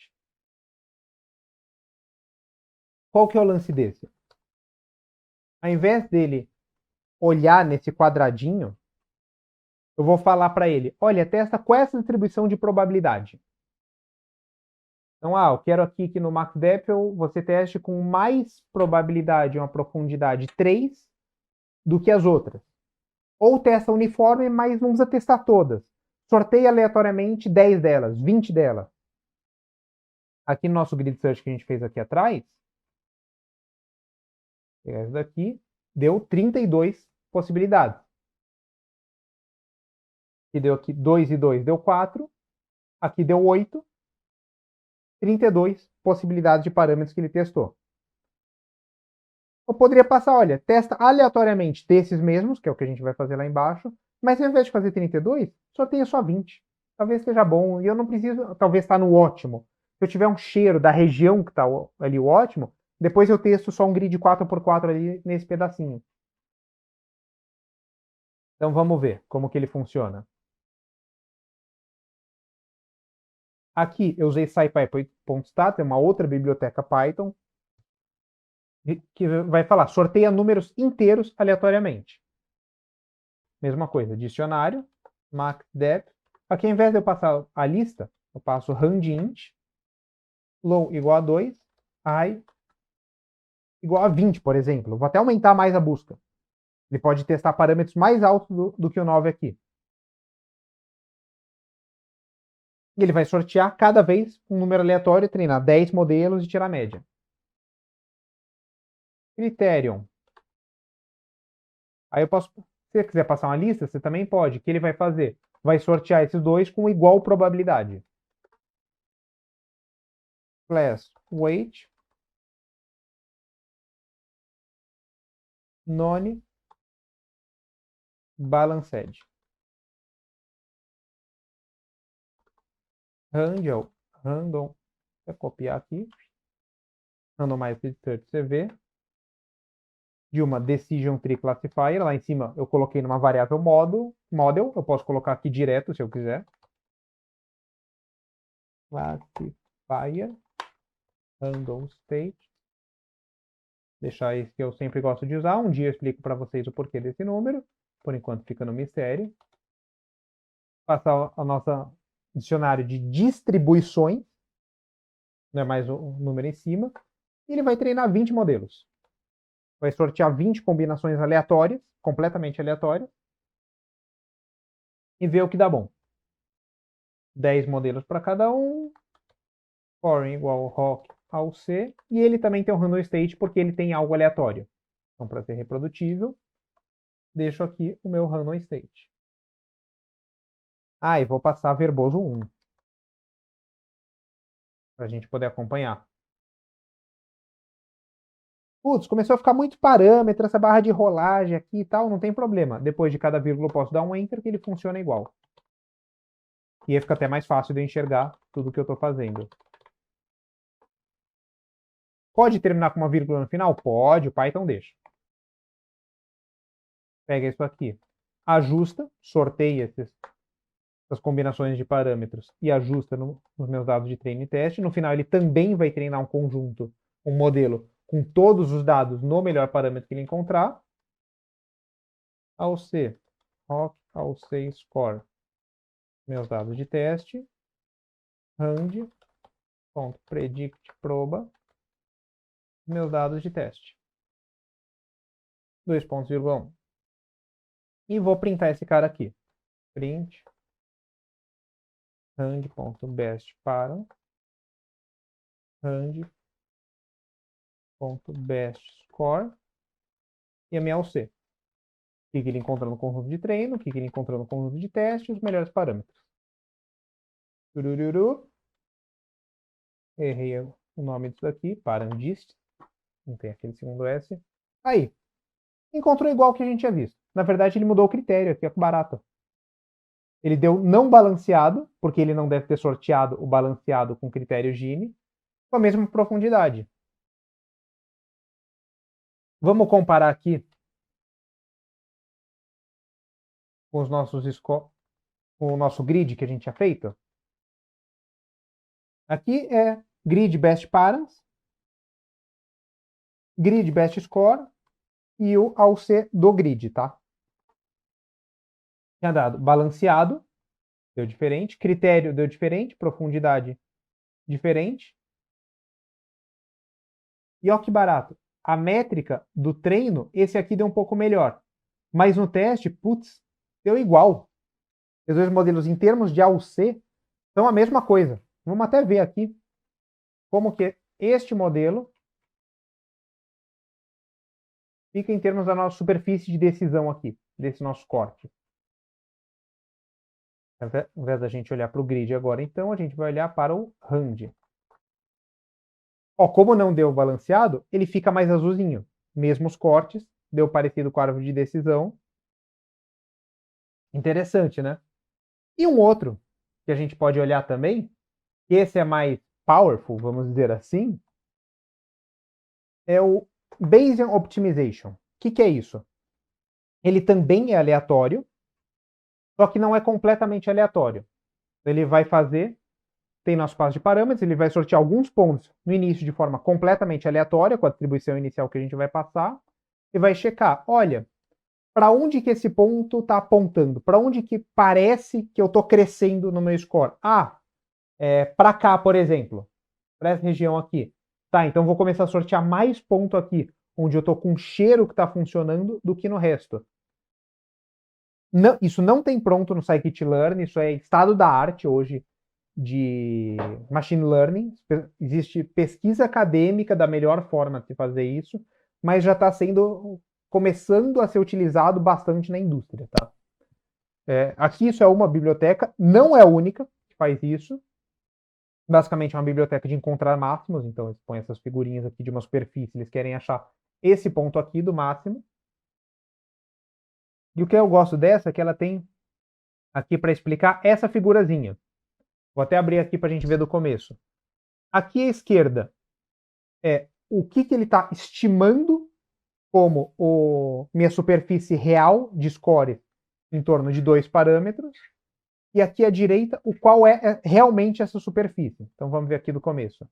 Qual que é o lance desse? Ao invés dele olhar nesse quadradinho, eu vou falar para ele, olha, testa com essa distribuição de probabilidade. Então, eu quero aqui que no MaxDepth você teste com mais probabilidade, uma profundidade 3 do que as outras. Ou testa uniforme, mas não precisa testar todas. Sorteia aleatoriamente 10 delas, 20 delas. Aqui no nosso grid search que a gente fez aqui atrás, essa daqui, deu 32 possibilidades. Que deu aqui 2 e 2 deu 4. Aqui deu 8. 32 possibilidades de parâmetros que ele testou. Eu poderia passar, olha, testa aleatoriamente desses mesmos, que é o que a gente vai fazer lá embaixo, mas ao invés de fazer 32, sorteia só 20. Talvez esteja bom, e eu não preciso, talvez está no ótimo. Se eu tiver um cheiro da região que está ali o ótimo, depois eu testo só um grid 4x4 ali nesse pedacinho. Então vamos ver como que ele funciona. Aqui eu usei scipy.stat, é uma outra biblioteca Python, que vai falar, sorteia números inteiros aleatoriamente. Mesma coisa, dicionário, maxdep. Aqui, ao invés de eu passar a lista, eu passo randint, low igual a 2, high igual a 20, por exemplo. Eu vou até aumentar mais a busca. Ele pode testar parâmetros mais altos do que o 9 aqui. E ele vai sortear cada vez um número aleatório, treinar 10 modelos e tirar a média. Criterion. Aí eu posso, se você quiser passar uma lista, você também pode. O que ele vai fazer? Vai sortear esses dois com igual probabilidade. Class weight none balanced. Random, vou copiar aqui. Randomized search CV. De uma decision tree classifier. Lá em cima eu coloquei numa variável model. Eu posso colocar aqui direto se eu quiser. Classifier random state. Deixar esse que eu sempre gosto de usar. Um dia eu explico para vocês o porquê desse número. Por enquanto fica no mistério. Passar o nosso dicionário de distribuições. Não é mais o número em cima. E ele vai treinar 20 modelos. Vai sortear 20 combinações aleatórias, completamente aleatórias, e ver o que dá bom. 10 modelos para cada um, foreign igual rock ao C, e ele também tem um random state porque ele tem algo aleatório. Então, para ser reprodutível, deixo aqui o meu random state. Ah, e vou passar verboso 1, para a gente poder acompanhar. Putz, começou a ficar muito parâmetro, essa barra de rolagem aqui e tal, não tem problema. Depois de cada vírgula eu posso dar um enter que ele funciona igual. E aí fica até mais fácil de eu enxergar tudo que eu estou fazendo. Pode terminar com uma vírgula no final? Pode, o Python deixa. Pega isso aqui, ajusta, sorteia essas combinações de parâmetros e ajusta nos meus dados de treino e teste. No final ele também vai treinar um conjunto, um modelo com todos os dados no melhor parâmetro que ele encontrar. Ao C, rock, ao C, score. Meus dados de teste. Rand.predict proba. Meus dados de teste. 2.1. E vou printar esse cara aqui. Print rand.best para rand.best score e a minha UC. O que ele encontrou no conjunto de treino, o que ele encontrou no conjunto de teste e os melhores parâmetros. Turururu. Errei o nome disso daqui, parandist. Não tem aquele segundo S. Aí, encontrou igual que a gente tinha visto. Na verdade, ele mudou o critério aqui, é barato. Ele deu não balanceado, porque ele não deve ter sorteado o balanceado com critério Gini, com a mesma profundidade. Vamos comparar aqui com com o nosso grid que a gente tinha feito. Aqui é grid best params, grid best score e o AUC do grid, tá? Tinha dado balanceado, deu diferente, critério deu diferente, profundidade diferente. E olha que barato, a métrica do treino, esse aqui deu um pouco melhor. Mas no teste, putz, deu igual. Os dois modelos em termos de AUC são a mesma coisa. Vamos até ver aqui como que este modelo fica em termos da nossa superfície de decisão aqui, desse nosso corte. Ao invés da gente olhar para o grid agora, então, a gente vai olhar para o Rand. Ó, como não deu balanceado, ele fica mais azulzinho. Mesmos cortes, deu parecido com a árvore de decisão. Interessante, né? E um outro que a gente pode olhar também, que esse é mais powerful, vamos dizer assim, é o Bayesian Optimization. O que é isso? Ele também é aleatório, só que não é completamente aleatório. Ele vai fazer, tem nosso passo de parâmetros, ele vai sortear alguns pontos no início de forma completamente aleatória, com a atribuição inicial que a gente vai passar, e vai checar, olha, para onde que esse ponto está apontando? Para onde que parece que eu estou crescendo no meu score? Ah, para cá, por exemplo, para essa região aqui. Tá, então vou começar a sortear mais ponto aqui, onde eu estou com um cheiro que está funcionando, do que no resto. Não, isso não tem pronto no scikit-learn, isso é estado da arte hoje de machine learning. Existe pesquisa acadêmica da melhor forma de se fazer isso, mas já está sendo começando a ser utilizado bastante na indústria, tá? Aqui isso é uma biblioteca, não é a única que faz isso. Basicamente é uma biblioteca de encontrar máximos, então eles põem essas figurinhas aqui de uma superfície, eles querem achar esse ponto aqui do máximo. E o que eu gosto dessa é que ela tem aqui para explicar essa figurazinha. Vou até abrir aqui para a gente ver do começo. Aqui à esquerda é o que ele está estimando como minha superfície real de score em torno de 2 parâmetros. E aqui à direita, o qual é realmente essa superfície. Então vamos ver aqui do começo.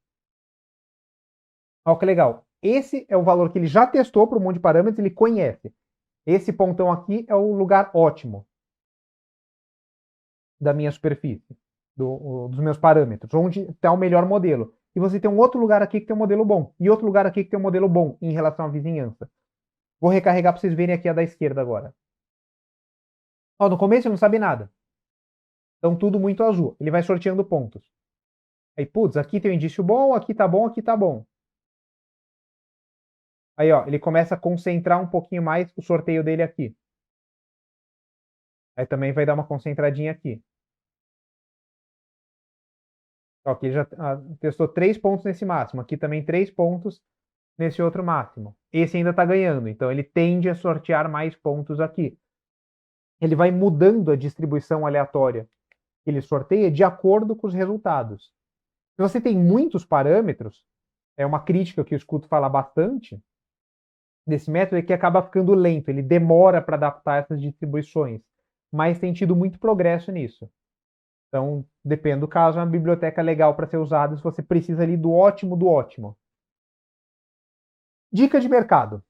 Olha que legal. Esse é o valor que ele já testou para um monte de parâmetros, ele conhece. Esse pontão aqui é o lugar ótimo da minha superfície, dos meus parâmetros, onde está o melhor modelo. E você tem um outro lugar aqui que tem um modelo bom, e outro lugar aqui que tem um modelo bom em relação à vizinhança. Vou recarregar para vocês verem aqui a da esquerda agora. Ó, no começo eu não sabia nada. Então tudo muito azul. Ele vai sorteando pontos. Aí, putz, aqui tem um indício bom, aqui tá bom, aqui tá bom. Aí, ó, ele começa a concentrar um pouquinho mais o sorteio dele aqui. Aí também vai dar uma concentradinha aqui. Ó, aqui ele já testou 3 pontos nesse máximo. Aqui também 3 pontos nesse outro máximo. Esse ainda está ganhando, então ele tende a sortear mais pontos aqui. Ele vai mudando a distribuição aleatória que ele sorteia de acordo com os resultados. Se você tem muitos parâmetros, é uma crítica que eu escuto falar bastante desse método, é que acaba ficando lento, ele demora para adaptar essas distribuições, mas tem tido muito progresso nisso. Então, depende do caso, é uma biblioteca legal para ser usada se você precisa ali do ótimo do ótimo. Dica de mercado.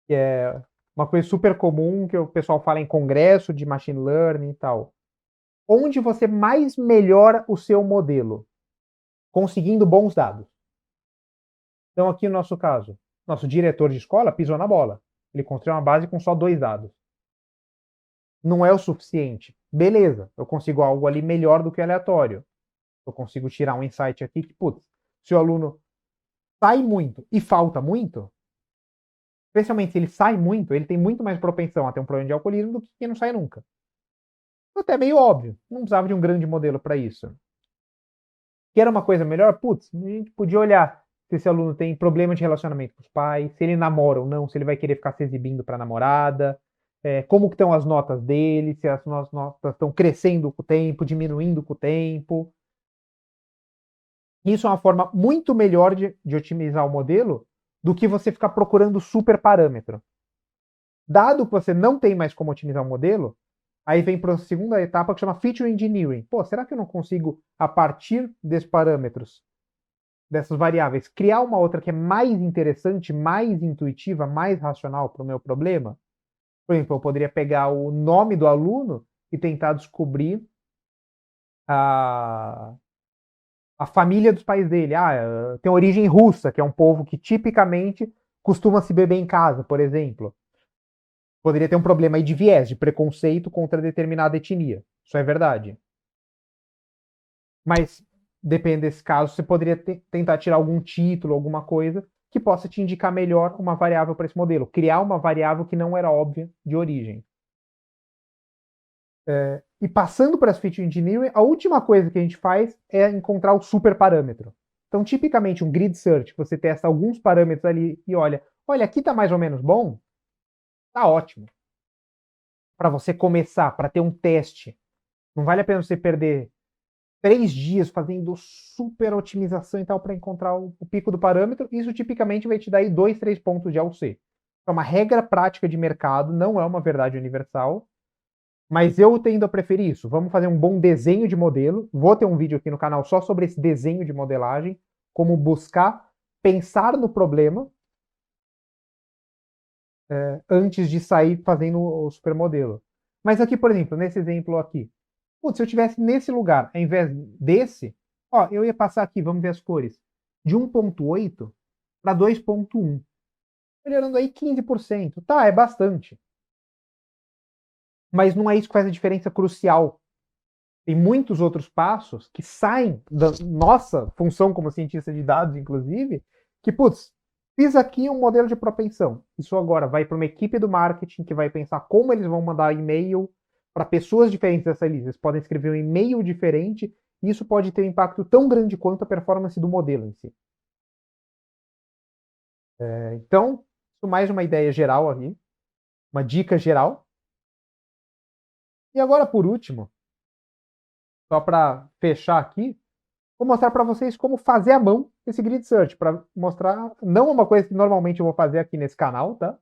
Que é uma coisa super comum que o pessoal fala em congresso de machine learning e tal. Onde você mais melhora o seu modelo? Conseguindo bons dados. Então, aqui no nosso caso, nosso diretor de escola pisou na bola. Ele construiu uma base com só 2 dados. Não é o suficiente. Beleza, eu consigo algo ali melhor do que aleatório. Eu consigo tirar um insight aqui que, putz, se o aluno sai muito e falta muito, especialmente se ele sai muito, ele tem muito mais propensão a ter um problema de alcoolismo do que quem não sai nunca. Até meio óbvio, não precisava de um grande modelo para isso. Que era uma coisa melhor? Putz, a gente podia olhar se esse aluno tem problema de relacionamento com os pais, se ele namora ou não, se ele vai querer ficar se exibindo para a namorada, como que estão as notas dele, se as notas estão crescendo com o tempo, diminuindo com o tempo. Isso é uma forma muito melhor de otimizar o modelo do que você ficar procurando super parâmetro. Dado que você não tem mais como otimizar o modelo, aí vem para a segunda etapa que chama Feature Engineering. Pô, será que eu não consigo, a partir desses parâmetros, dessas variáveis, criar uma outra que é mais interessante, mais intuitiva, mais racional para o meu problema? Por exemplo, eu poderia pegar o nome do aluno e tentar descobrir a família dos pais dele. Tem origem russa, que é um povo que tipicamente costuma se beber em casa, por exemplo. Poderia ter um problema aí de viés, de preconceito contra determinada etnia. Isso é verdade. Mas, depende desse caso, você poderia tentar tirar algum título, alguma coisa, que possa te indicar melhor uma variável para esse modelo. Criar uma variável que não era óbvia de origem. E passando para as feature engineering, a última coisa que a gente faz é encontrar o super parâmetro. Então, tipicamente, um grid search, você testa alguns parâmetros ali e olha, aqui está mais ou menos bom, tá ótimo. Para você começar, para ter um teste. Não vale a pena você perder 3 dias fazendo super otimização e tal para encontrar o pico do parâmetro. Isso tipicamente vai te dar aí 2, 3 pontos de AUC. É uma regra prática de mercado, não é uma verdade universal. Mas eu tendo a preferir isso. Vamos fazer um bom desenho de modelo. Vou ter um vídeo aqui no canal só sobre esse desenho de modelagem, como buscar, pensar no problema antes de sair fazendo o supermodelo. Mas aqui, por exemplo, nesse exemplo aqui, putz, se eu tivesse nesse lugar, ao invés desse, ó, eu ia passar aqui, vamos ver as cores, de 1.8 para 2.1. Melhorando aí 15%. Tá, é bastante. Mas não é isso que faz a diferença crucial. Tem muitos outros passos que saem da nossa função como cientista de dados, inclusive, que, putz, Fiz aqui um modelo de propensão. Isso agora vai para uma equipe do marketing que vai pensar como eles vão mandar e-mail para pessoas diferentes dessa lista. Eles podem escrever um e-mail diferente e isso pode ter um impacto tão grande quanto a performance do modelo em si. Então, isso mais uma ideia geral aqui, uma dica geral. E agora, por último, só para fechar aqui, vou mostrar para vocês como fazer à mão esse grid search, para mostrar, não uma coisa que normalmente eu vou fazer aqui nesse canal, tá?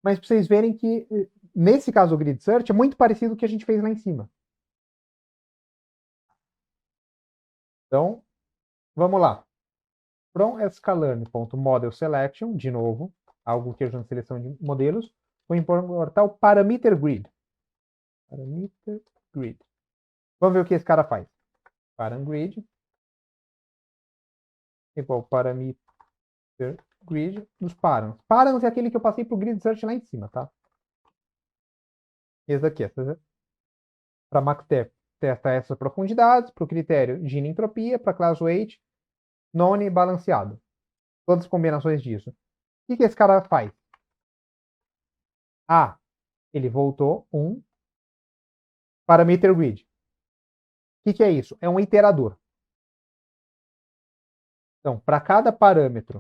Mas para vocês verem que, nesse caso, o grid search é muito parecido com o que a gente fez lá em cima. Então, vamos lá. From sklearn.model selection, de novo, algo que eu uso na seleção de modelos, vou importar o parameter grid. Parameter grid. Vamos ver o que esse cara faz. Parangrid igual parameter grid dos params. Params é aquele que eu passei para o grid search lá em cima, tá? Esse aqui, para MaxTest, testa essas profundidades, para o critério Gini entropia, para class weight, none balanceado. Todas as combinações disso. O que esse cara faz? Ele voltou um parameter grid. O que é isso? É um iterador. Então, para cada parâmetro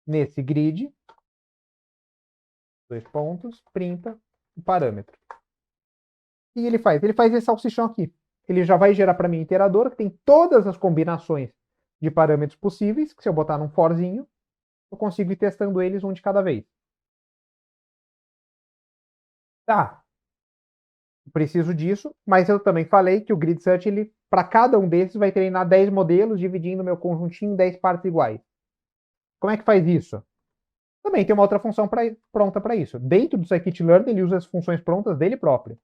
nesse grid, dois pontos, printa o parâmetro. O que ele faz? Ele faz esse salsichão aqui. Ele já vai gerar para mim um iterador que tem todas as combinações de parâmetros possíveis, que se eu botar num forzinho, eu consigo ir testando eles um de cada vez. Tá, preciso disso, mas eu também falei que o grid search, ele, para cada um desses, vai treinar 10 modelos, dividindo meu conjuntinho em 10 partes iguais. Como é que faz isso? Também tem uma outra função pronta para isso. Dentro do scikit-learn, ele usa as funções prontas dele próprio.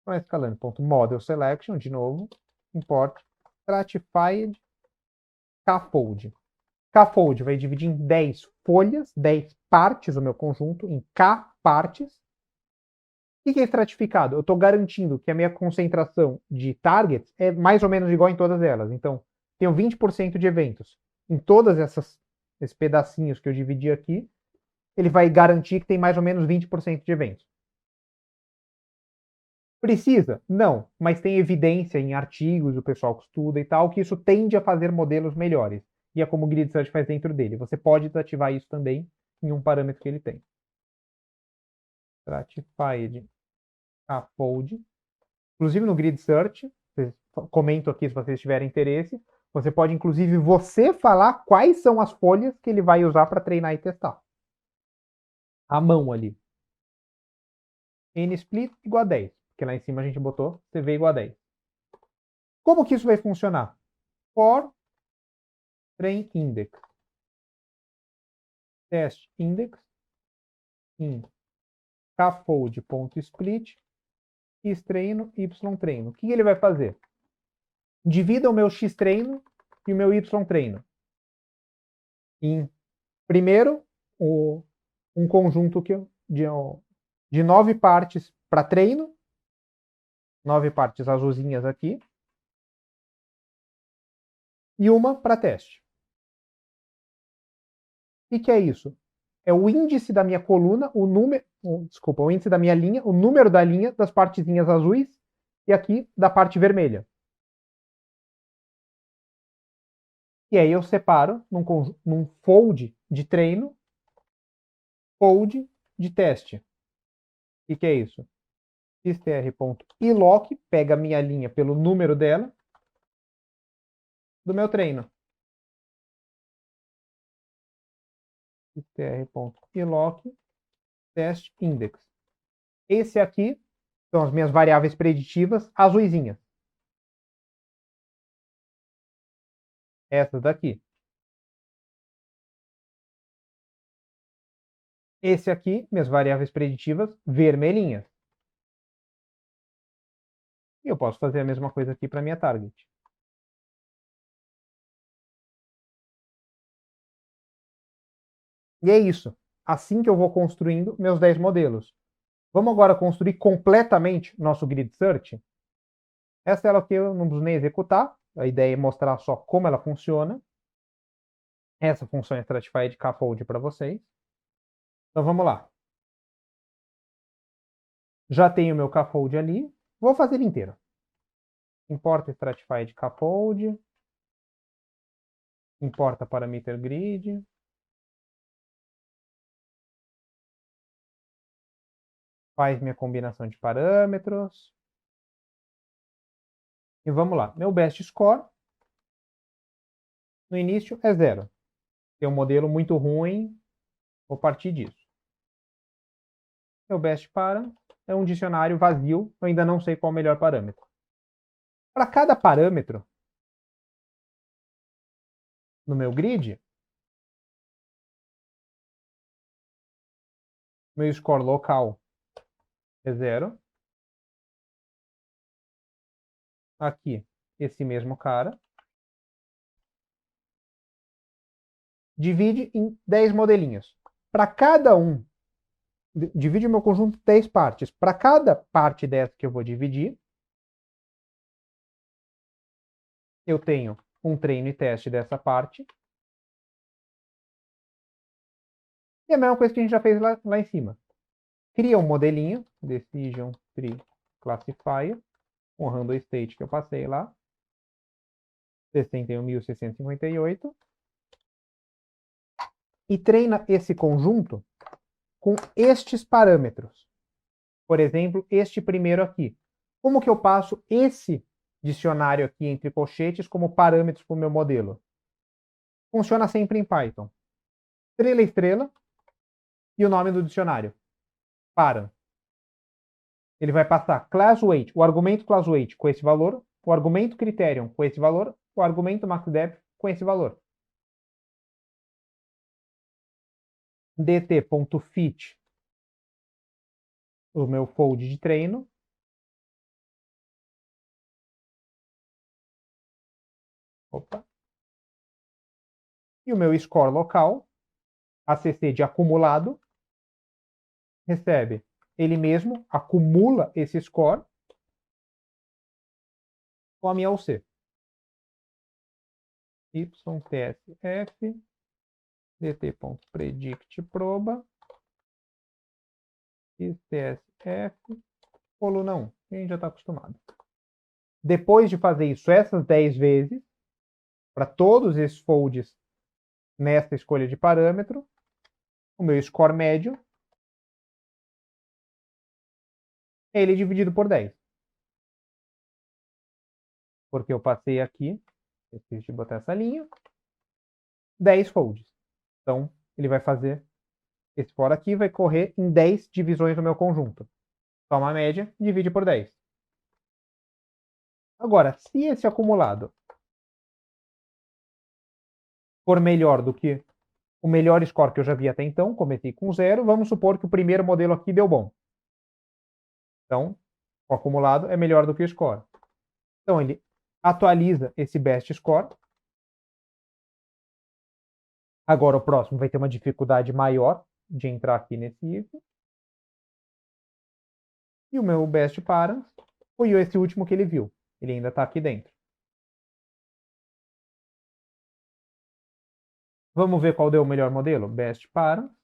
Então, escalando.model selection, de novo, import stratified kfold. Kfold vai dividir em 10 folhas, 10 partes o meu conjunto, em K partes. O que é estratificado? Eu estou garantindo que a minha concentração de targets é mais ou menos igual em todas elas. Então, tenho 20% de eventos. Em todas esses pedacinhos que eu dividi aqui, ele vai garantir que tem mais ou menos 20% de eventos. Precisa? Não, mas tem evidência em artigos, o pessoal que estuda e tal, que isso tende a fazer modelos melhores. E é como o Grid Search faz dentro dele. Você pode desativar isso também em um parâmetro que ele tem. Stratified Kfold. Inclusive no Grid Search, comento aqui se vocês tiverem interesse, você pode inclusive você falar quais são as folhas que ele vai usar para treinar e testar. A mão ali. NSplit igual a 10, porque lá em cima a gente botou CV igual a 10. Como que isso vai funcionar? For train index. Test index em kfold.split x-treino, y-treino. O que ele vai fazer? Divida o meu x-treino e o meu y-treino. Em, primeiro, um conjunto de 9 partes para treino, 9 partes azulzinhas aqui, e uma para teste. O que é isso? É o índice da minha coluna, o índice da minha linha, o número da linha das partezinhas azuis e aqui da parte vermelha. E aí eu separo num fold de treino, fold de teste. O que é isso? Str.iloc pega a minha linha pelo número dela do meu treino. Str.iloc test index. Esse aqui são as minhas variáveis preditivas azuisinhas. Essas daqui. Esse aqui, minhas variáveis preditivas vermelhinhas. E eu posso fazer a mesma coisa aqui para minha target. E é isso. Assim que eu vou construindo meus 10 modelos. Vamos agora construir completamente nosso grid search. Essa é ela que eu não preciso nem executar. A ideia é mostrar só como ela funciona. essa função Stratified Scaffold para vocês. Então vamos lá. Já tenho o meu scaffold ali. Vou fazer ele inteiro. Importa Stratified Scaffold. Importa Parameter Grid. Faz minha combinação de parâmetros. E vamos lá. Meu best score no início é 0. Tem um modelo muito ruim. Vou partir disso. Meu best para é um dicionário vazio. Eu ainda não sei qual é o melhor parâmetro. Para cada parâmetro no meu grid, meu score local é 0. Aqui, esse mesmo cara. Divide em 10 modelinhos. Para cada um, divide o meu conjunto em 10 partes. Para cada parte dessa que eu vou dividir, eu tenho um treino e teste dessa parte. E a mesma coisa que a gente já fez lá em cima. Cria um modelinho, Decision Tree Classifier, honrando o state que eu passei lá, 61.658, e treina esse conjunto com estes parâmetros. Por exemplo, este primeiro aqui. Como que eu passo esse dicionário aqui entre colchetes como parâmetros para o meu modelo? Funciona sempre em Python. Estrela, estrela e o nome do dicionário. Param. Ele vai passar class weight, o argumento class weight com esse valor, o argumento criterion com esse valor, o argumento maxdepth com esse valor. dt.fit, o meu fold de treino. Opa. E o meu score local, ACC de acumulado, recebe ele mesmo, acumula esse score com a minha UC. YTSF dt.predictproba TSF coluna 1. A gente já está acostumado. Depois de fazer isso essas 10 vezes, para todos esses folds nessa escolha de parâmetro, o meu score médio é ele dividido por 10. Porque eu passei aqui, esqueci de botar essa linha, 10 folds. Então, ele vai fazer esse for aqui, vai correr em 10 divisões no meu conjunto. Toma a média, divide por 10. Agora, se esse acumulado for melhor do que o melhor score que eu já vi até então, comecei com 0, vamos supor que o primeiro modelo aqui deu bom. Então, o acumulado é melhor do que o score. Então, ele atualiza esse best score. Agora, o próximo vai ter uma dificuldade maior de entrar aqui nesse item. E o meu best params foi esse último que ele viu. Ele ainda está aqui dentro. Vamos ver qual deu o melhor modelo? Best params.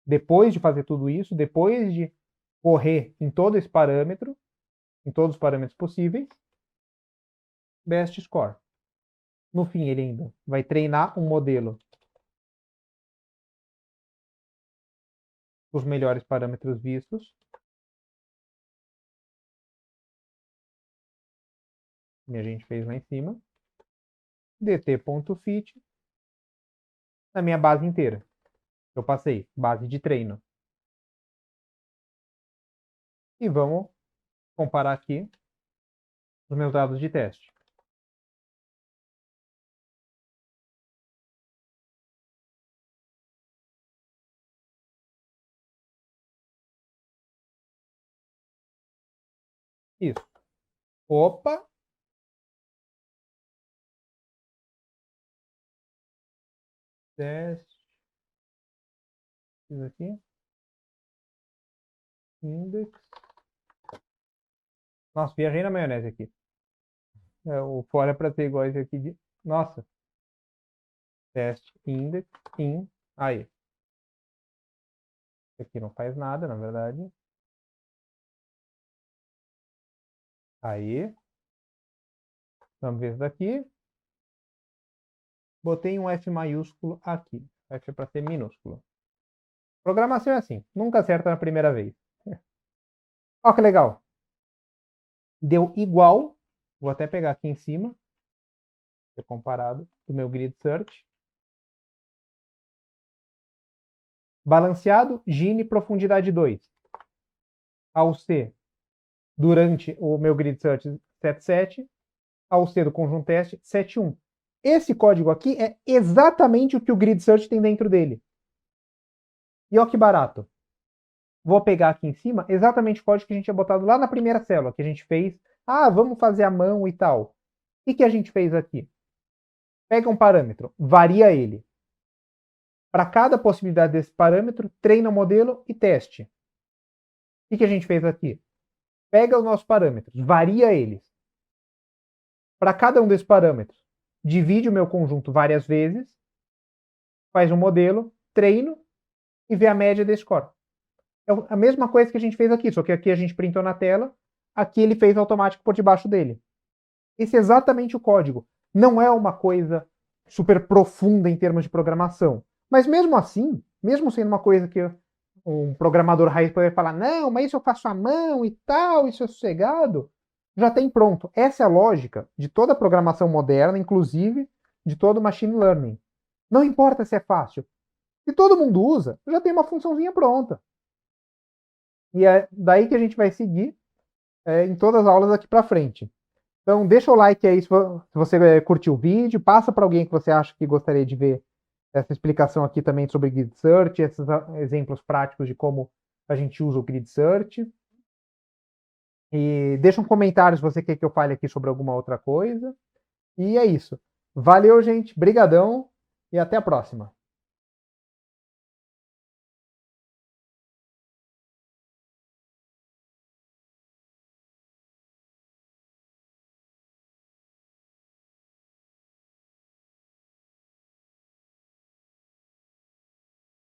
Depois de fazer tudo isso, depois de correr em todo esse parâmetro, em todos os parâmetros possíveis, best score. No fim, ele ainda vai treinar um modelo com os melhores parâmetros vistos. Que a gente fez lá em cima. dt.fit na minha base inteira. Eu passei, base de treino. E vamos comparar aqui os meus dados de teste. Isso. Opa! Teste. Isso aqui. Index. Nossa, viajei na maionese aqui. O fora para ser igual esse aqui. Nossa. test index in. Aí. Isso aqui não faz nada, na verdade. Aí. Vamos ver isso daqui. Botei um F maiúsculo aqui. F é para ser minúsculo. Programação é assim. Nunca acerta na primeira vez. Olha que legal. Deu igual. Vou até pegar aqui em cima. Ser comparado do meu grid search. Balanceado, Gini, profundidade 2. Ao C, durante o meu grid search 77, ao C do conjunto teste 71. Esse código aqui é exatamente o que o grid search tem dentro dele. E olha que barato. Vou pegar aqui em cima exatamente o código que a gente tinha botado lá na primeira célula, que a gente fez. Ah, vamos fazer a mão e tal. O que a gente fez aqui? Pega um parâmetro, varia ele. Para cada possibilidade desse parâmetro, treina o modelo e teste. O que a gente fez aqui? Pega os nossos parâmetros, varia eles. Para cada um desses parâmetros, divide o meu conjunto várias vezes, faz um modelo, treino e vê a média desse score. É a mesma coisa que a gente fez aqui, só que aqui a gente printou na tela, aqui ele fez automático por debaixo dele. Esse é exatamente o código. Não é uma coisa super profunda em termos de programação. Mas mesmo assim, mesmo sendo uma coisa que um programador raiz poderia falar, não, mas isso eu faço à mão e tal, isso é sossegado, já tem pronto. Essa é a lógica de toda a programação moderna, inclusive de todo machine learning. Não importa se é fácil. Se todo mundo usa, já tem uma funçãozinha pronta. E é daí que a gente vai seguir em todas as aulas daqui para frente. Então, deixa o like aí se você curtiu o vídeo, passa para alguém que você acha que gostaria de ver essa explicação aqui também sobre Grid Search, esses exemplos práticos de como a gente usa o Grid Search. E deixa um comentário se você quer que eu fale aqui sobre alguma outra coisa. E é isso. Valeu, gente. Brigadão e até a próxima.